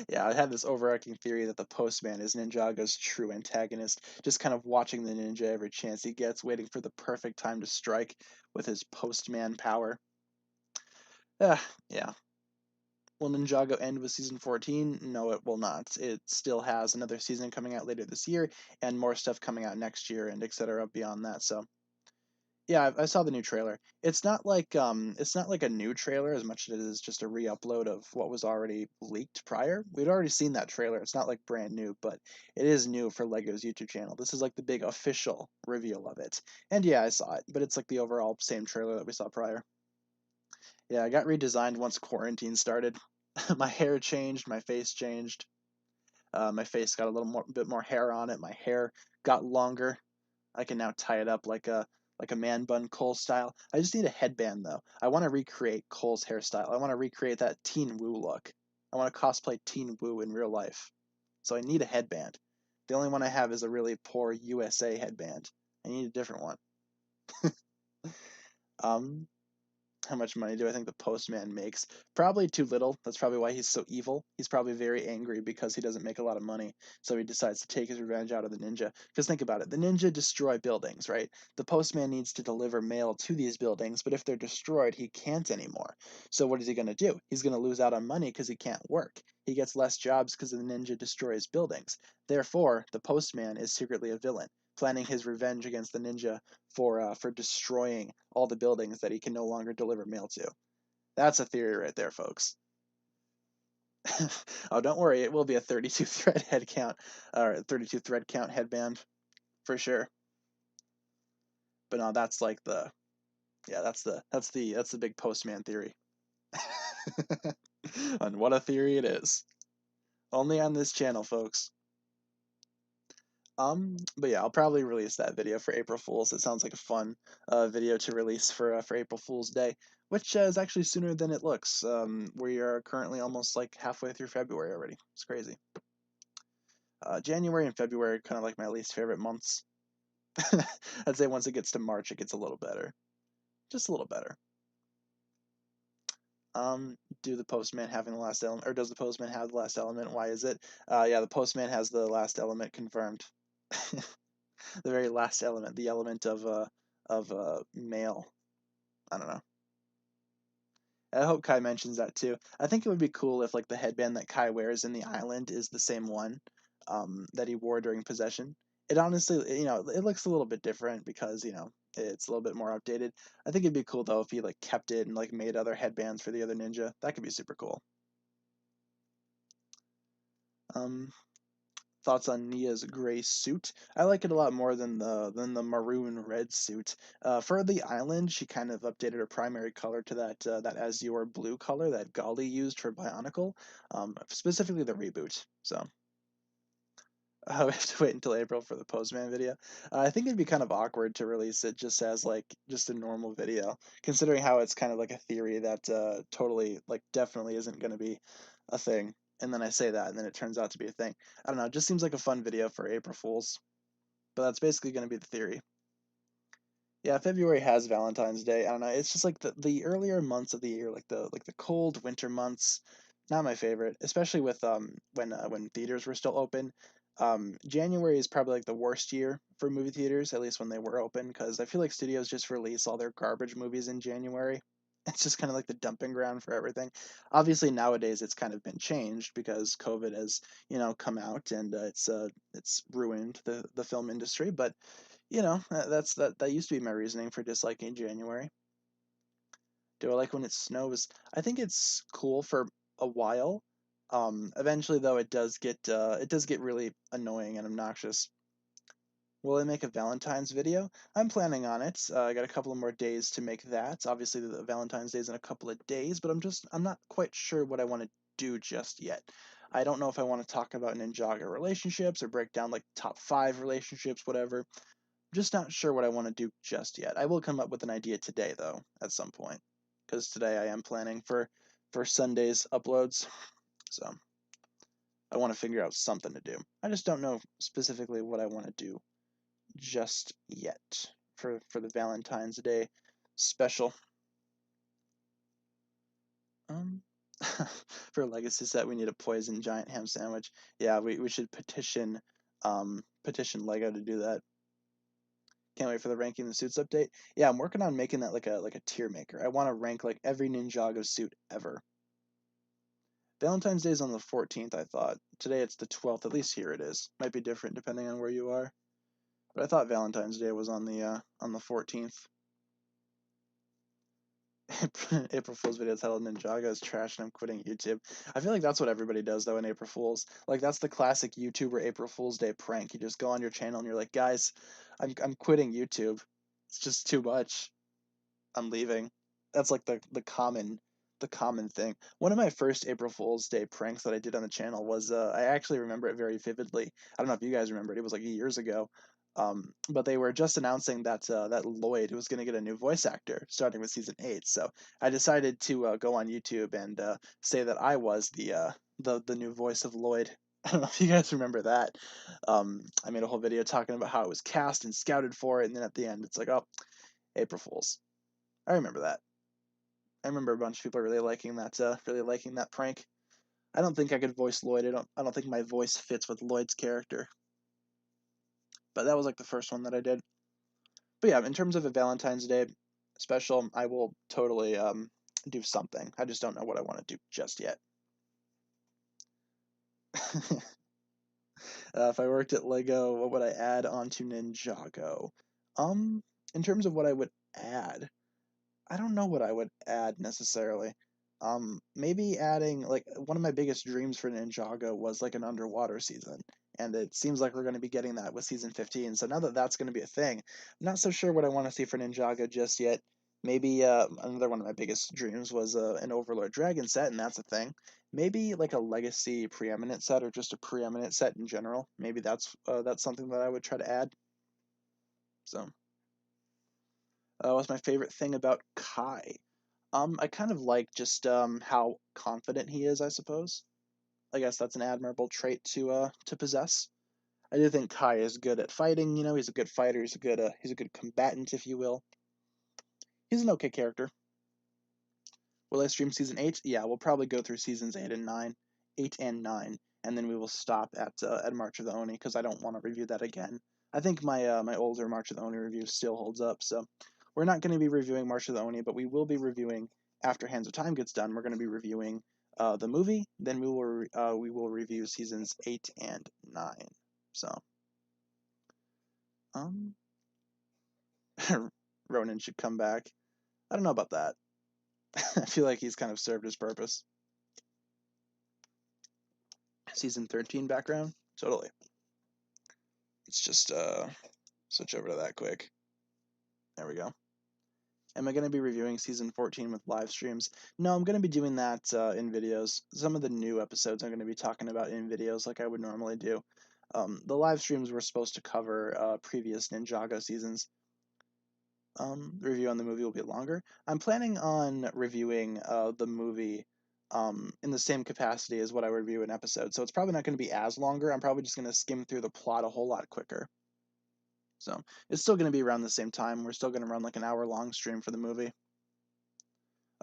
Yeah, I had this overarching theory that the Postman is Ninjaga's true antagonist, just kind of watching the ninja every chance he gets, waiting for the perfect time to strike with his Postman power. Yeah. Will Ninjago end with season 14? No, it will not. It still has another season coming out later this year, and more stuff coming out next year, and etc. beyond that, so Yeah, I saw the new trailer. It's not like a new trailer as much as it is just a re-upload of what was already leaked prior. We'd already seen that trailer. It's not like brand new, but it is new for Lego's YouTube channel. This is like the big official reveal of it. And yeah, I saw it, but it's like the overall same trailer that we saw prior. Yeah, I got redesigned once quarantine started. My hair changed, my face changed. My face got a bit more hair on it. My hair got longer. I can now tie it up like a man bun Cole style. I just need a headband though. I want to recreate Cole's hairstyle. I want to recreate that Teen Woo look. I want to cosplay Teen Woo in real life. So I need a headband. The only one I have is a really poor USA headband. I need a different one. Um, how much money do I think the postman makes? Probably too little. That's probably why he's so evil. He's probably very angry because he doesn't make a lot of money. So he decides to take his revenge out of the ninja. Because think about it, the ninja destroy buildings, right? The postman needs to deliver mail to these buildings, but if they're destroyed, he can't anymore. So what is he going to do? He's going to lose out on money because he can't work. He gets less jobs because the ninja destroys buildings. Therefore, the postman is secretly a villain, planning his revenge against the ninja for destroying all the buildings that he can no longer deliver mail to. That's a theory right there, folks. Oh, don't worry, it will be a 32 thread head count or 32 thread count headband for sure. But no, that's like the yeah, that's the big postman theory. And what a theory it is. Only on this channel, folks. But yeah, I'll probably release that video for April Fools. It sounds like a fun video to release for April Fool's Day, which is actually sooner than it looks. We are currently almost like halfway through February already. It's crazy. January and February are kind of like my least favorite months. I'd say once it gets to March, it gets a little better, just a little better. Do the postman having the last element, or does the postman have the last element? Why is it? Yeah, the postman has the last element confirmed. The very last element, the element of male. I don't know. I hope Kai mentions that too. I think it would be cool if like the headband that Kai wears in the island is the same one that he wore during possession. It honestly, it looks a little bit different because it's a little bit more updated. I think it'd be cool though if he like kept it and like made other headbands for the other ninja. That could be super cool. Um, Thoughts on Nia's gray suit? I like it a lot more than the maroon red suit. For the island, she kind of updated her primary color to that azure blue color that Gali used for Bionicle, specifically the reboot. So we have to wait until April for the Postman video. I think it'd be kind of awkward to release it just as like just a normal video, considering how it's kind of like a theory that totally like definitely isn't going to be a thing. And then I say that, and then it turns out to be a thing. I don't know. It just seems like a fun video for April Fools, but that's basically going to be the theory. Yeah, February has Valentine's Day. I don't know. It's just like the earlier months of the year, like the cold winter months, not my favorite, especially with when theaters were still open. January is probably like the worst year for movie theaters, at least when they were open, because I feel like studios just release all their garbage movies in January. It's just kind of like the dumping ground for everything. Obviously nowadays it's kind of been changed because COVID has come out and it's ruined the film industry, but that used to be my reasoning for disliking January. Do I like when it snows? I think it's cool for a while. Eventually though it does get really annoying and obnoxious. Will I make a Valentine's video? I'm planning on it. I got a couple of more days to make that. Obviously the Valentine's Day is in a couple of days, but I'm not quite sure what I want to do just yet. I don't know if I want to talk about Ninjago relationships or break down like top 5 relationships, whatever. Just not sure what I want to do just yet. I will come up with an idea today, though, at some point, because today I am planning for Sunday's uploads, so I want to figure out something to do. I just don't know specifically what I want to do just yet for the Valentine's Day special. Um, for a legacy set, we need a poison giant ham sandwich. Yeah, we should petition Lego to do that. Can't wait for the ranking the suits update. Yeah, I'm working on making that like a tier maker. I want to rank like every Ninjago suit ever. Valentine's Day is on the 14th, I thought. Today it's the 12th. At least here it is. Might be different depending on where you are. But I thought Valentine's Day was on the 14th. April Fool's video titled Ninjago is trash and I'm quitting YouTube. I feel like that's what everybody does though in April Fool's. Like that's the classic YouTuber April Fool's Day prank. You just go on your channel and you're like, guys, I'm quitting YouTube. It's just too much. I'm leaving. That's like the common thing. One of my first April Fool's Day pranks that I did on the channel was I actually remember it very vividly. I don't know if you guys remember it. It was like years ago. But they were just announcing that Lloyd was going to get a new voice actor starting with season 8. So I decided to go on YouTube and say that I was the new voice of Lloyd. I don't know if you guys remember that. I made a whole video talking about how it was cast and scouted for it, and then at the end it's like, oh, April Fools. I remember that. I remember a bunch of people really liking that prank. I don't think I could voice Lloyd. I don't think my voice fits with Lloyd's character. But that was like the first one that I did. But yeah, in terms of a Valentine's Day special, I will totally do something. I just don't know what I want to do just yet. If I worked at Lego, what would I add onto Ninjago? In terms of what I would add, I don't know what I would add necessarily. Maybe adding like one of my biggest dreams for Ninjago was like an underwater season, and it seems like we're going to be getting that with season 15. So now that that's going to be a thing, I'm not so sure what I want to see for Ninjago just yet. Maybe another one of my biggest dreams was an Overlord Dragon set, and that's a thing. Maybe like a Legacy Preeminent set, or just a Preeminent set in general. Maybe that's something that I would try to add. So, what's my favorite thing about Kai? I kind of like just how confident he is, I suppose. I guess that's an admirable trait to possess. I do think Kai is good at fighting, you know, he's a good fighter, he's a good combatant, if you will. He's an okay character. Will I stream season 8? Yeah, we'll probably go through seasons 8 and 9. 8 and 9, and then we will stop at March of the Oni, because I don't want to review that again. I think my older March of the Oni review still holds up, so we're not going to be reviewing March of the Oni, but we will be reviewing, after Hands of Time gets done, we're going to be reviewing the movie, then we will review seasons 8 and 9. So, um, Ronan should come back. I don't know about that. I feel like he's kind of served his purpose. Season 13 background? Totally. Let's just switch over to that quick. There we go. Am I going to be reviewing season 14 with live streams? No, I'm going to be doing that in videos. Some of the new episodes I'm going to be talking about in videos like I would normally do. The live streams were supposed to cover previous Ninjago seasons. The review on the movie will be longer. I'm planning on reviewing the movie in the same capacity as what I review an episode, so it's probably not going to be as longer. I'm probably just going to skim through the plot a whole lot quicker. So it's still going to be around the same time. We're still going to run like an hour-long stream for the movie.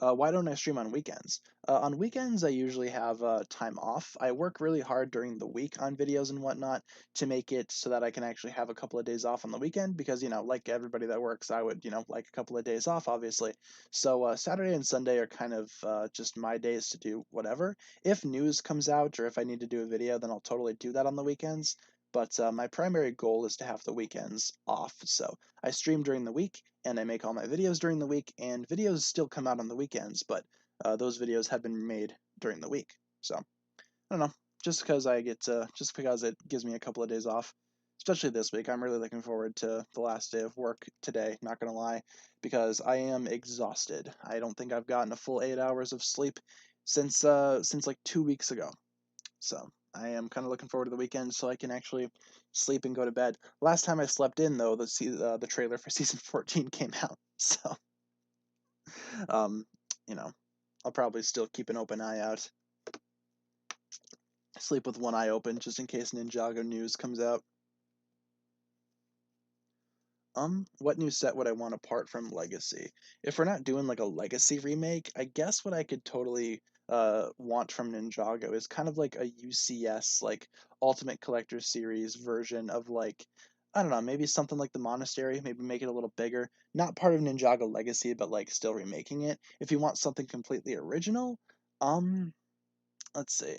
Why don't I stream on weekends? On weekends, I usually have time off. I work really hard during the week on videos and whatnot to make it so that I can actually have a couple of days off on the weekend because, you know, like everybody that works, I would, you know, like a couple of days off, obviously. So Saturday and Sunday are kind of just my days to do whatever. If news comes out or if I need to do a video, then I'll totally do that on the weekends. But my primary goal is to have the weekends off. So I stream during the week and I make all my videos during the week, and videos still come out on the weekends, but those videos have been made during the week. So I don't know, just because it gives me a couple of days off, especially this week. I'm really looking forward to the last day of work today, not gonna lie, because I am exhausted. I don't think I've gotten a full 8 hours of sleep since like 2 weeks ago. So I am kind of looking forward to the weekend so I can actually sleep and go to bed. Last time I slept in, though, the trailer for season 14 came out. So, um, you know, I'll probably still keep an open eye out. Sleep with one eye open just in case Ninjago news comes out. What new set would I want apart from Legacy? If we're not doing like a Legacy remake, I guess what I could totally want from Ninjago is kind of like a UCS, like Ultimate Collector Series version of like, I don't know, maybe something like the Monastery, maybe make it a little bigger. Not part of Ninjago Legacy, but like still remaking it. If you want something completely original, um, let's see.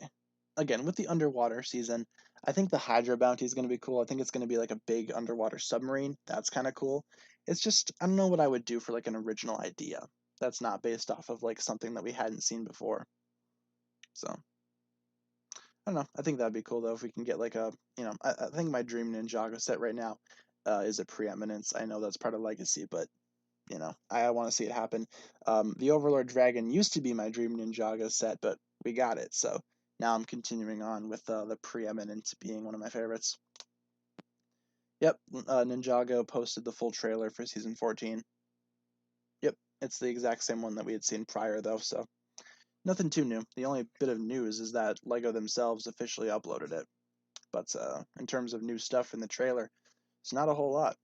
Again, with the underwater season, I think the Hydra bounty is going to be cool. I think it's going to be like a big underwater submarine. That's kind of cool. It's just, I don't know what I would do for like an original idea. that's not based off of like something that we hadn't seen before. So I don't know. I think that'd be cool though if we can get like a, I think my dream Ninjago set right now is a Preeminence. I know that's part of Legacy, but I want to see it happen. The Overlord Dragon used to be my dream Ninjago set, but we got it. So now I'm continuing on with the Preeminent being one of my favorites. Yep, Ninjago posted the full trailer for season 14. Yep, it's the exact same one that we had seen prior though, so nothing too new. The only bit of news is that LEGO themselves officially uploaded it. But in terms of new stuff in the trailer, it's not a whole lot.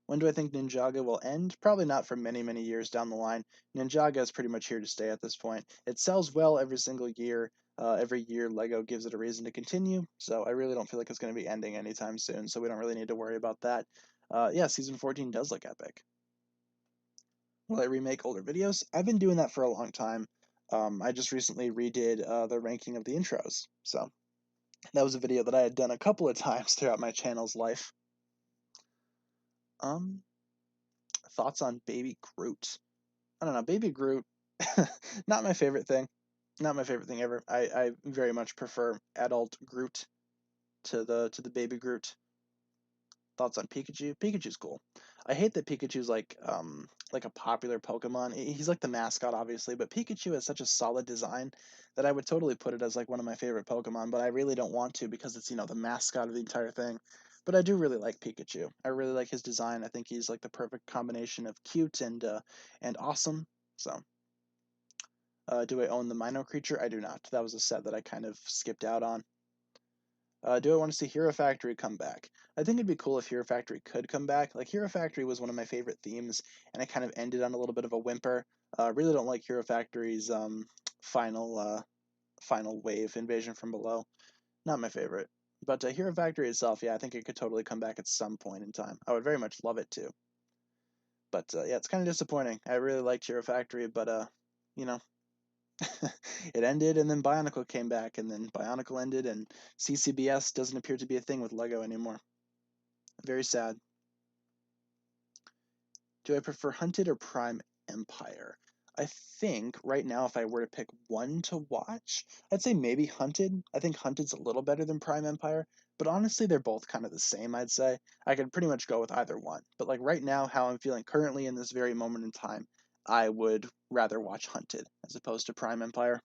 When do I think Ninjago will end? Probably not for many, many years down the line. Ninjago is pretty much here to stay at this point. It sells well every single year. Every year, LEGO gives it a reason to continue, so I really don't feel like it's going to be ending anytime soon, so we don't really need to worry about that. Yeah, Season 14 does look epic. Will I remake older videos? I've been doing that for a long time. I just recently redid the ranking of the intros, so that was a video that I had done a couple of times throughout my channel's life. Thoughts on Baby Groot? I don't know, Baby Groot, not my favorite thing. Not my favorite thing ever. I very much prefer adult Groot to the Baby Groot. Thoughts on Pikachu? Pikachu's cool. I hate that Pikachu's like a popular Pokemon. He's like the mascot, obviously, but Pikachu has such a solid design that I would totally put it as like one of my favorite Pokemon, but I really don't want to because it's, the mascot of the entire thing. But I do really like Pikachu. I really like his design. I think he's like the perfect combination of cute and awesome. So, do I own the Mino creature? I do not. That was a set that I kind of skipped out on. Do I want to see Hero Factory come back? I think it'd be cool if Hero Factory could come back. Like, Hero Factory was one of my favorite themes, and it kind of ended on a little bit of a whimper. Really don't like Hero Factory's final wave, Invasion from Below. Not my favorite. But Hero Factory itself, yeah, I think it could totally come back at some point in time. I would very much love it to. But yeah, it's kind of disappointing. I really liked Hero Factory, but you know, it ended, and then Bionicle came back, and then Bionicle ended, and CCBS doesn't appear to be a thing with LEGO anymore. Very sad. Do I prefer Hunted or Prime Empire? I think right now, if I were to pick one to watch, I'd say maybe Hunted. I think Hunted's a little better than Prime Empire, but honestly, they're both kind of the same, I'd say. I could pretty much go with either one. But like right now, how I'm feeling currently in this very moment in time, I would rather watch Hunted as opposed to Prime Empire.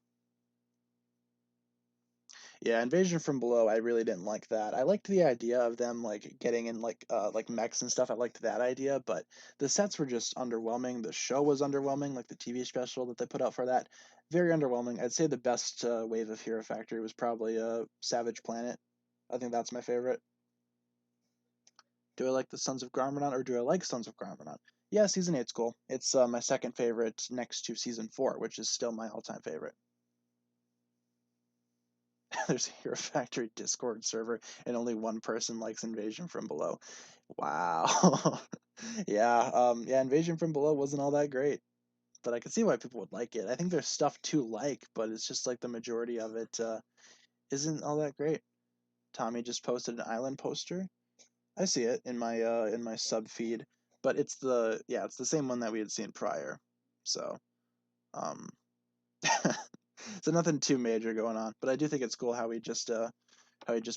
Yeah, Invasion from Below, I really didn't like that. I liked the idea of them like getting in like mechs and stuff. I liked that idea, but the sets were just underwhelming. The show was underwhelming, like the TV special that they put out for that. Very underwhelming. I'd say the best wave of Hero Factory was probably Savage Planet. I think that's my favorite. Do I like the Sons of Garmadon or do I like Sons of Garmadon? Yeah, season 8's cool. It's my second favorite next to season 4, which is still my all-time favorite. There's a Hero Factory Discord server, and only one person likes Invasion from Below. Wow. Yeah, Invasion from Below wasn't all that great, but I can see why people would like it. I think there's stuff to like, but it's just like the majority of it isn't all that great. Tommy just posted an island poster. I see it in my sub feed, but it's the same one that we had seen prior. So, um, so nothing too major going on, but I do think it's cool how he just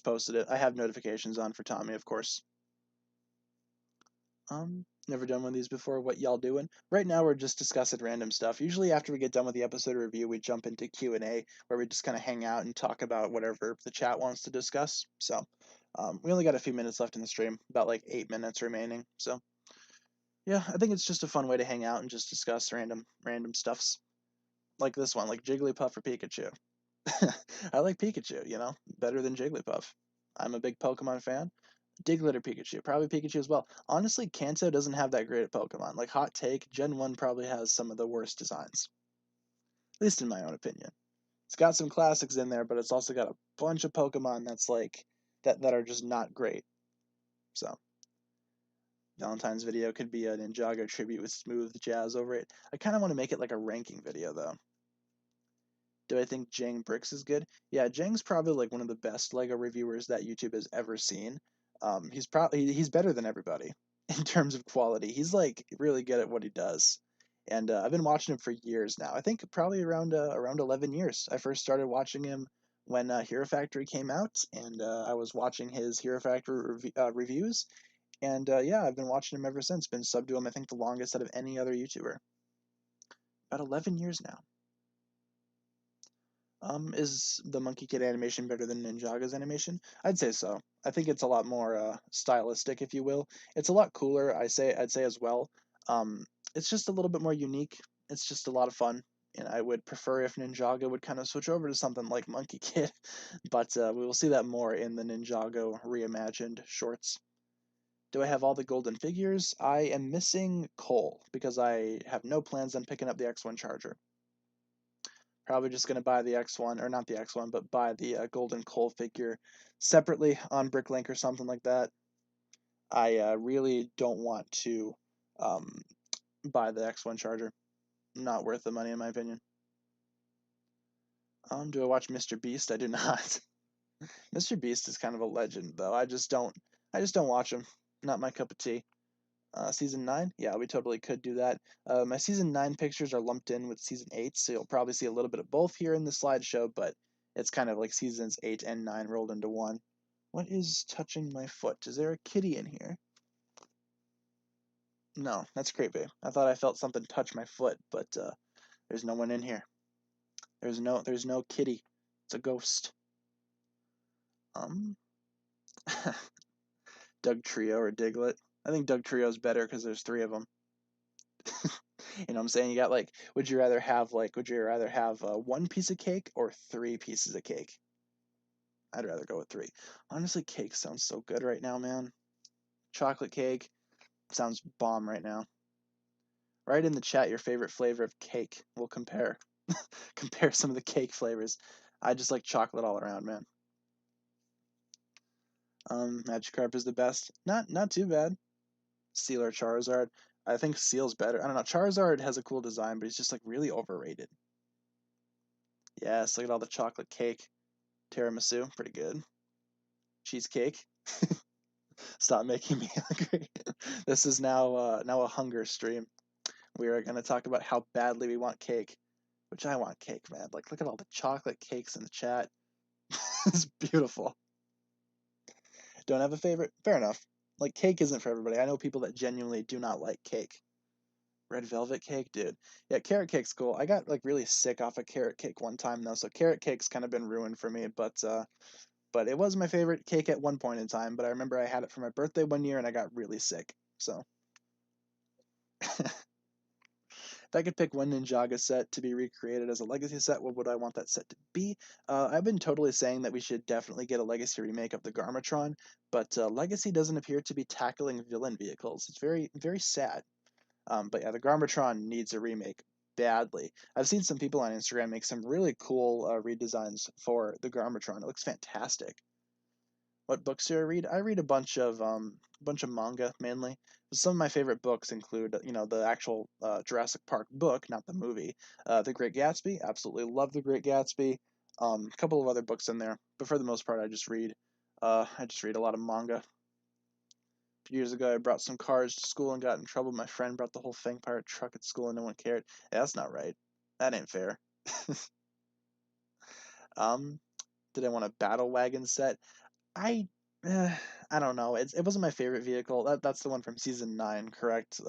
posted it. I have notifications on for Tommy, of course. Never done one of these before. What y'all doing? Right now, we're just discussing random stuff. Usually, after we get done with the episode review, we jump into Q&A, where we just kind of hang out and talk about whatever the chat wants to discuss. So, we only got a few minutes left in the stream, about like 8 minutes remaining. So, yeah, I think it's just a fun way to hang out and just discuss random stuffs, like this one, like Jigglypuff or Pikachu. I like Pikachu, better than Jigglypuff. I'm a big Pokemon fan. Diglett or Pikachu? Probably Pikachu as well. Honestly, Kanto doesn't have that great at Pokemon. Like, hot take, Gen 1 probably has some of the worst designs. At least in my own opinion. It's got some classics in there, but it's also got a bunch of Pokemon that's like, that are just not great. So, Valentine's video could be a Ninjago tribute with smooth jazz over it. I kind of want to make it like a ranking video, though. Do I think Jang Bricks is good? Yeah, Jang's probably like one of the best LEGO reviewers that YouTube has ever seen. He's better than everybody in terms of quality. He's like really good at what he does. and I've been watching him for years now. I think probably around 11 years. I first started watching him when Hero Factory came out, and I was watching his Hero Factory reviews, and yeah, I've been watching him ever since. Been subbed to him, I think, the longest out of any other YouTuber. About 11 years now. Is the Monkey Kid animation better than Ninjago's animation? I'd say so. I think it's a lot more stylistic, if you will. It's a lot cooler. I'd say as well. Um, it's just a little bit more unique. It's just a lot of fun, and I would prefer if Ninjago would kind of switch over to something like Monkey Kid, but we will see that more in the Ninjago reimagined shorts. Do I have all the golden figures? I am missing Cole because I have no plans on picking up the X1 charger. Probably just going to buy the X1, or not the X1, but buy the Golden Coal figure separately on Bricklink or something like that. I really don't want to um, buy the X1 charger. Not worth the money, in my opinion. Do I watch Mr. Beast? I do not. Mr. Beast is kind of a legend, though. I just don't. I just don't watch him. Not my cup of tea. Season 9? Yeah, we totally could do that. My Season 9 pictures are lumped in with Season 8, so you'll probably see a little bit of both here in the slideshow, but it's kind of like Seasons 8 and 9 rolled into one. What is touching my foot? Is there a kitty in here? No, that's creepy. I thought I felt something touch my foot, but there's no one in here. There's no kitty. It's a ghost. Um, Doug Trio or Diglett. I think Doug Trio's better because there's three of them. You know what I'm saying? You got like, would you rather have one piece of cake or three pieces of cake? I'd rather go with three. Honestly, cake sounds so good right now, man. Chocolate cake sounds bomb right now. Write in the chat your favorite flavor of cake. We'll compare. Compare some of the cake flavors. I just like chocolate all around, man. Magikarp is the best. Not too bad. Seal or Charizard. I think Seal's better. I don't know. Charizard has a cool design, but he's just like really overrated. Yes, look at all the chocolate cake. Tiramisu, pretty good. Cheesecake. Stop making me hungry. This is now a hunger stream. We are going to talk about how badly we want cake, which I want cake, man. Like, look at all the chocolate cakes in the chat. It's beautiful. Don't have a favorite? Fair enough. Like, cake isn't for everybody. I know people that genuinely do not like cake. Red velvet cake, dude. Yeah, carrot cake's cool. I got like really sick off of carrot cake one time though, so carrot cake's kind of been ruined for me. But it was my favorite cake at one point in time. But I remember I had it for my birthday one year and I got really sick. So if I could pick one Ninjago set to be recreated as a legacy set, what would I want that set to be? I've been totally saying that we should definitely get a legacy remake of the Garmatron, but Legacy doesn't appear to be tackling villain vehicles. It's very, very sad. But yeah, the Garmatron needs a remake badly. I've seen some people on Instagram make some really cool redesigns for the Garmatron. It looks fantastic. What books do I read? I read a bunch of manga mainly. Some of my favorite books include, the actual Jurassic Park book, not the movie. The Great Gatsby, absolutely love The Great Gatsby. A couple of other books in there, but for the most part, I just read. I just read a lot of manga. A few years ago, I brought some cars to school and got in trouble. My friend brought the whole Fang Pirate truck at school and no one cared. Yeah, that's not right. That ain't fair. um, did I want a battle wagon set? I I don't know. It wasn't my favorite vehicle. That's the one from season 9, correct?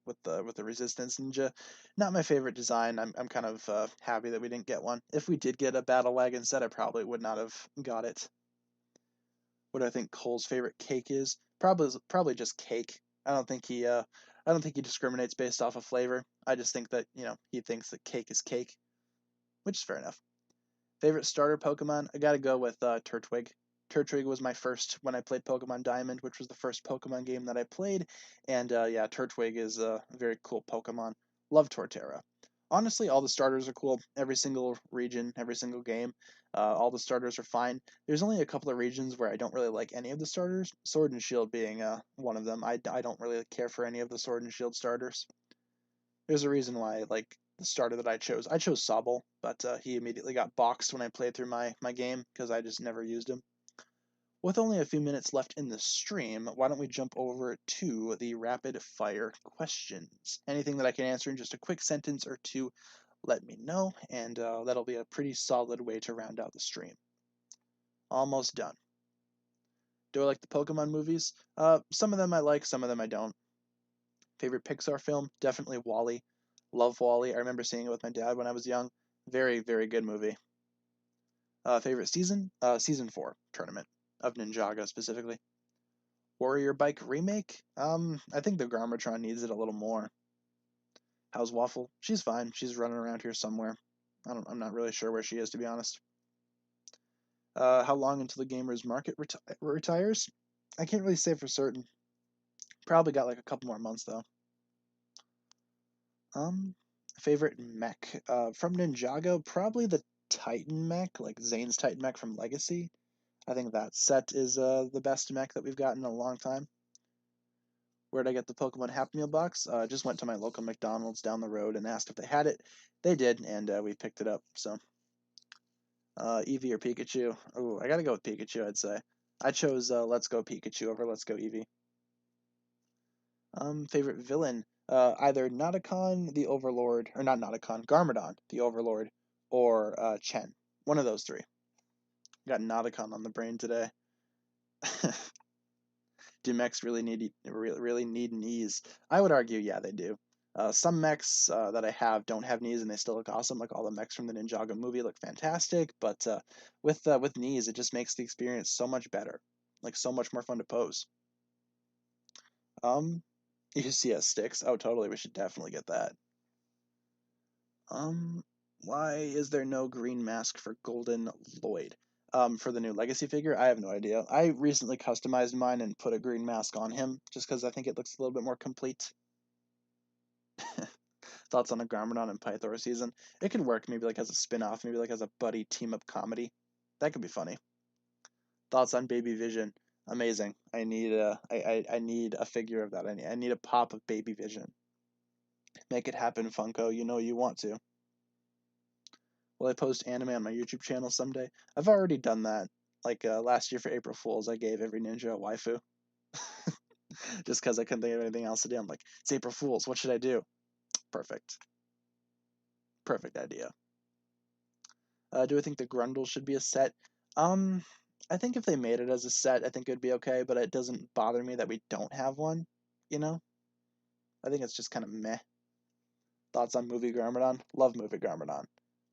With the Resistance Ninja. Not my favorite design. I'm kind of happy that we didn't get one. If we did get a battle wagon set, I probably would not have got it. What do I think Cole's favorite cake is? Probably just cake. I don't think he discriminates based off of flavor. I just think that, he thinks that cake is cake, which is fair enough. Favorite starter Pokemon? I gotta go with Turtwig. Turtwig was my first when I played Pokemon Diamond, which was the first Pokemon game that I played. And yeah, Turtwig is a very cool Pokemon. Love Torterra. Honestly, all the starters are cool. Every single region, every single game, all the starters are fine. There's only a couple of regions where I don't really like any of the starters, Sword and Shield being one of them. I don't really care for any of the Sword and Shield starters. There's a reason why, like, the starter that I chose. I chose Sobble, but he immediately got boxed when I played through my game because I just never used him. With only a few minutes left in the stream, why don't we jump over to the rapid fire questions? Anything that I can answer in just a quick sentence or two, let me know, and that'll be a pretty solid way to round out the stream. Almost done. Do I like the Pokemon movies? Some of them I like, some of them I don't. Favorite Pixar film? Definitely WALL-E. Love WALL-E. I remember seeing it with my dad when I was young. Very, very good movie. Favorite season? Season 4 tournament of Ninjago specifically. Warrior Bike remake? I think the Garmatron needs it a little more. How's Waffle? She's fine. She's running around here somewhere. I'm not really sure where she is, to be honest. How long until the Gamers Market retires? I can't really say for certain. Probably got like a couple more months though. Favorite mech from Ninjago? Probably the Titan mech, like Zane's Titan mech from Legacy. I think that set is the best mech that we've gotten in a long time. Where'd I get the Pokemon Happy Meal box? Just went to my local McDonald's down the road and asked if they had it. They did, and we picked it up. So, Eevee or Pikachu? Oh, I gotta go with Pikachu, I'd say. I chose Let's Go Pikachu over Let's Go Eevee. Favorite villain? Either Nauticon, the Overlord, or not Nauticon, Garmadon, the Overlord, or Chen. One of those three. Got Nauticon on the brain today. Do mechs really need knees? I would argue, yeah, they do. Some mechs that I have don't have knees and they still look awesome. Like all the mechs from the Ninjago movie look fantastic, but with knees, it just makes the experience so much better, like so much more fun to pose. UCS sticks. Oh, totally. We should definitely get that. Why is there no green mask for Golden Lloyd? For the new Legacy figure, I have no idea. I recently customized mine and put a green mask on him just because I think it looks a little bit more complete. Thoughts on a Garmadon and Pythor season? It could work maybe like as a spin-off, maybe like as a buddy team-up comedy. That could be funny. Thoughts on Baby Vision? Amazing. I need a figure of that. I need a pop of Baby Vision. Make it happen, Funko. You know you want to. Will I post anime on my YouTube channel someday? I've already done that. Like last year for April Fools, I gave every ninja a waifu. Just because I couldn't think of anything else to do. I'm like, it's April Fools. What should I do? Perfect. Perfect idea. Do I think the Grundle should be a set? I think if they made it as a set, I think it would be okay, but it doesn't bother me that we don't have one, you know? I think it's just kind of meh. Thoughts on Movie Garmadon? Love Movie Garmadon.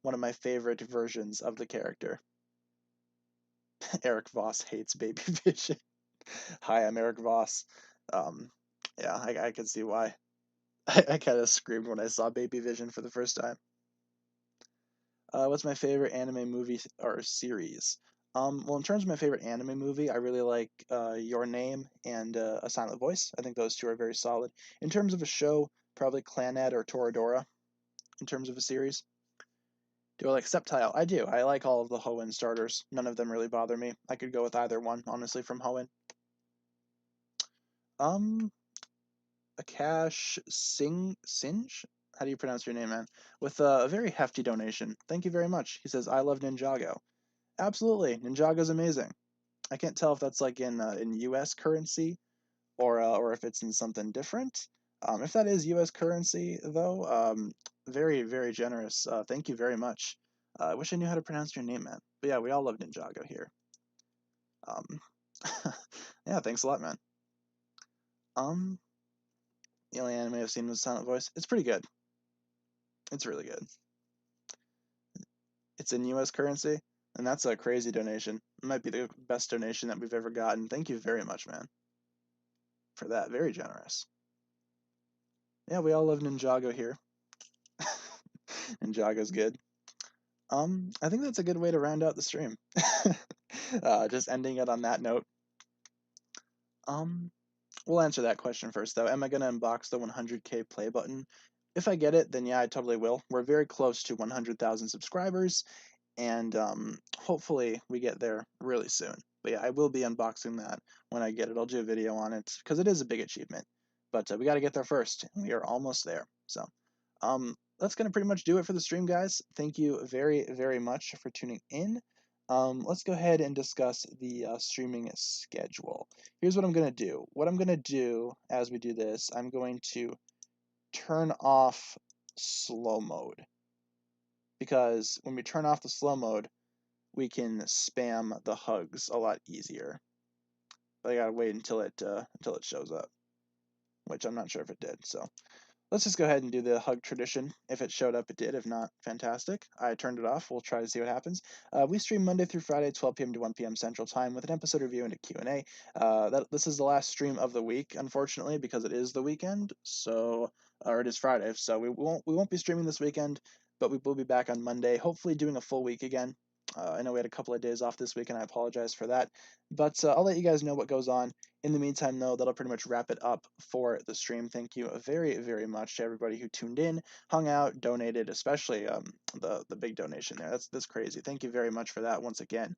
One of my favorite versions of the character. Eric Voss hates Baby Vision. Hi, I'm Eric Voss. Yeah, I can see why. I kind of screamed when I saw Baby Vision for the first time. What's my favorite anime movie or series? Well, in terms of my favorite anime movie, I really like Your Name and A Silent Voice. I think those two are very solid. In terms of a show, probably Clannad or Toradora. In terms of a series, do I like Sceptile? I do. I like all of the Hoenn starters. None of them really bother me. I could go with either one, honestly, from Hoenn. Akash Singe? How do you pronounce your name, man? With a very hefty donation. Thank you very much. He says, I love Ninjago. Absolutely. Ninjago's amazing. I can't tell if that's like in US currency or if it's in something different. If that is US currency, though, very, very generous. Thank you very much. I wish I knew how to pronounce your name, man. But yeah, we all love Ninjago here. Yeah, thanks a lot, man. The only anime I've seen was Silent Voice. It's pretty good. It's really good. It's in US currency, and that's a crazy donation. It might be the best donation that we've ever gotten. Thank you very much, man, for that. Very generous. Yeah, we all love Ninjago here. Ninjago's good. I think that's a good way to round out the stream. Just ending it on that note. We'll answer that question first, though. Am I going to unbox the 100K play button? If I get it, then yeah, I totally will. We're very close to 100,000 subscribers, and hopefully we get there really soon. But yeah, I will be unboxing that when I get it. I'll do a video on it, because it is a big achievement. But we got to get there first, and we are almost there. So that's going to pretty much do it for the stream, guys. Thank you very, very much for tuning in. Let's go ahead and discuss the streaming schedule. Here's what I'm going to do. What I'm going to do as we do this, I'm going to turn off slow mode, because when we turn off the slow mode, we can spam the hugs a lot easier. But I gotta wait until it shows up, which I'm not sure if it did. So let's just go ahead and do the hug tradition. If it showed up, it did. If not, fantastic. I turned it off. We'll try to see what happens. We stream Monday through Friday, 12 p.m. to 1 p.m. Central Time, with an episode review and a Q&A. This is the last stream of the week, unfortunately, because it is the weekend. So, or it is Friday. So we won't be streaming this weekend, but we will be back on Monday, hopefully doing a full week again. I know we had a couple of days off this week, and I apologize for that. But I'll let you guys know what goes on. In the meantime, though, that'll pretty much wrap it up for the stream. Thank you very, very much to everybody who tuned in, hung out, donated, especially the big donation there. That's crazy. Thank you very much for that once again.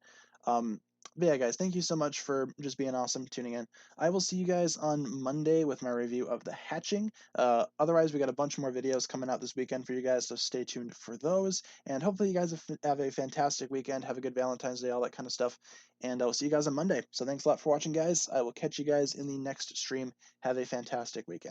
But yeah, guys, thank you so much for just being awesome, tuning in. I will see you guys on Monday with my review of The Hatching. Otherwise, we got a bunch more videos coming out this weekend for you guys, so stay tuned for those. And hopefully you guys have a fantastic weekend. Have a good Valentine's Day, all that kind of stuff. And I'll see you guys on Monday. So thanks a lot for watching, guys. I will catch you guys in the next stream. Have a fantastic weekend.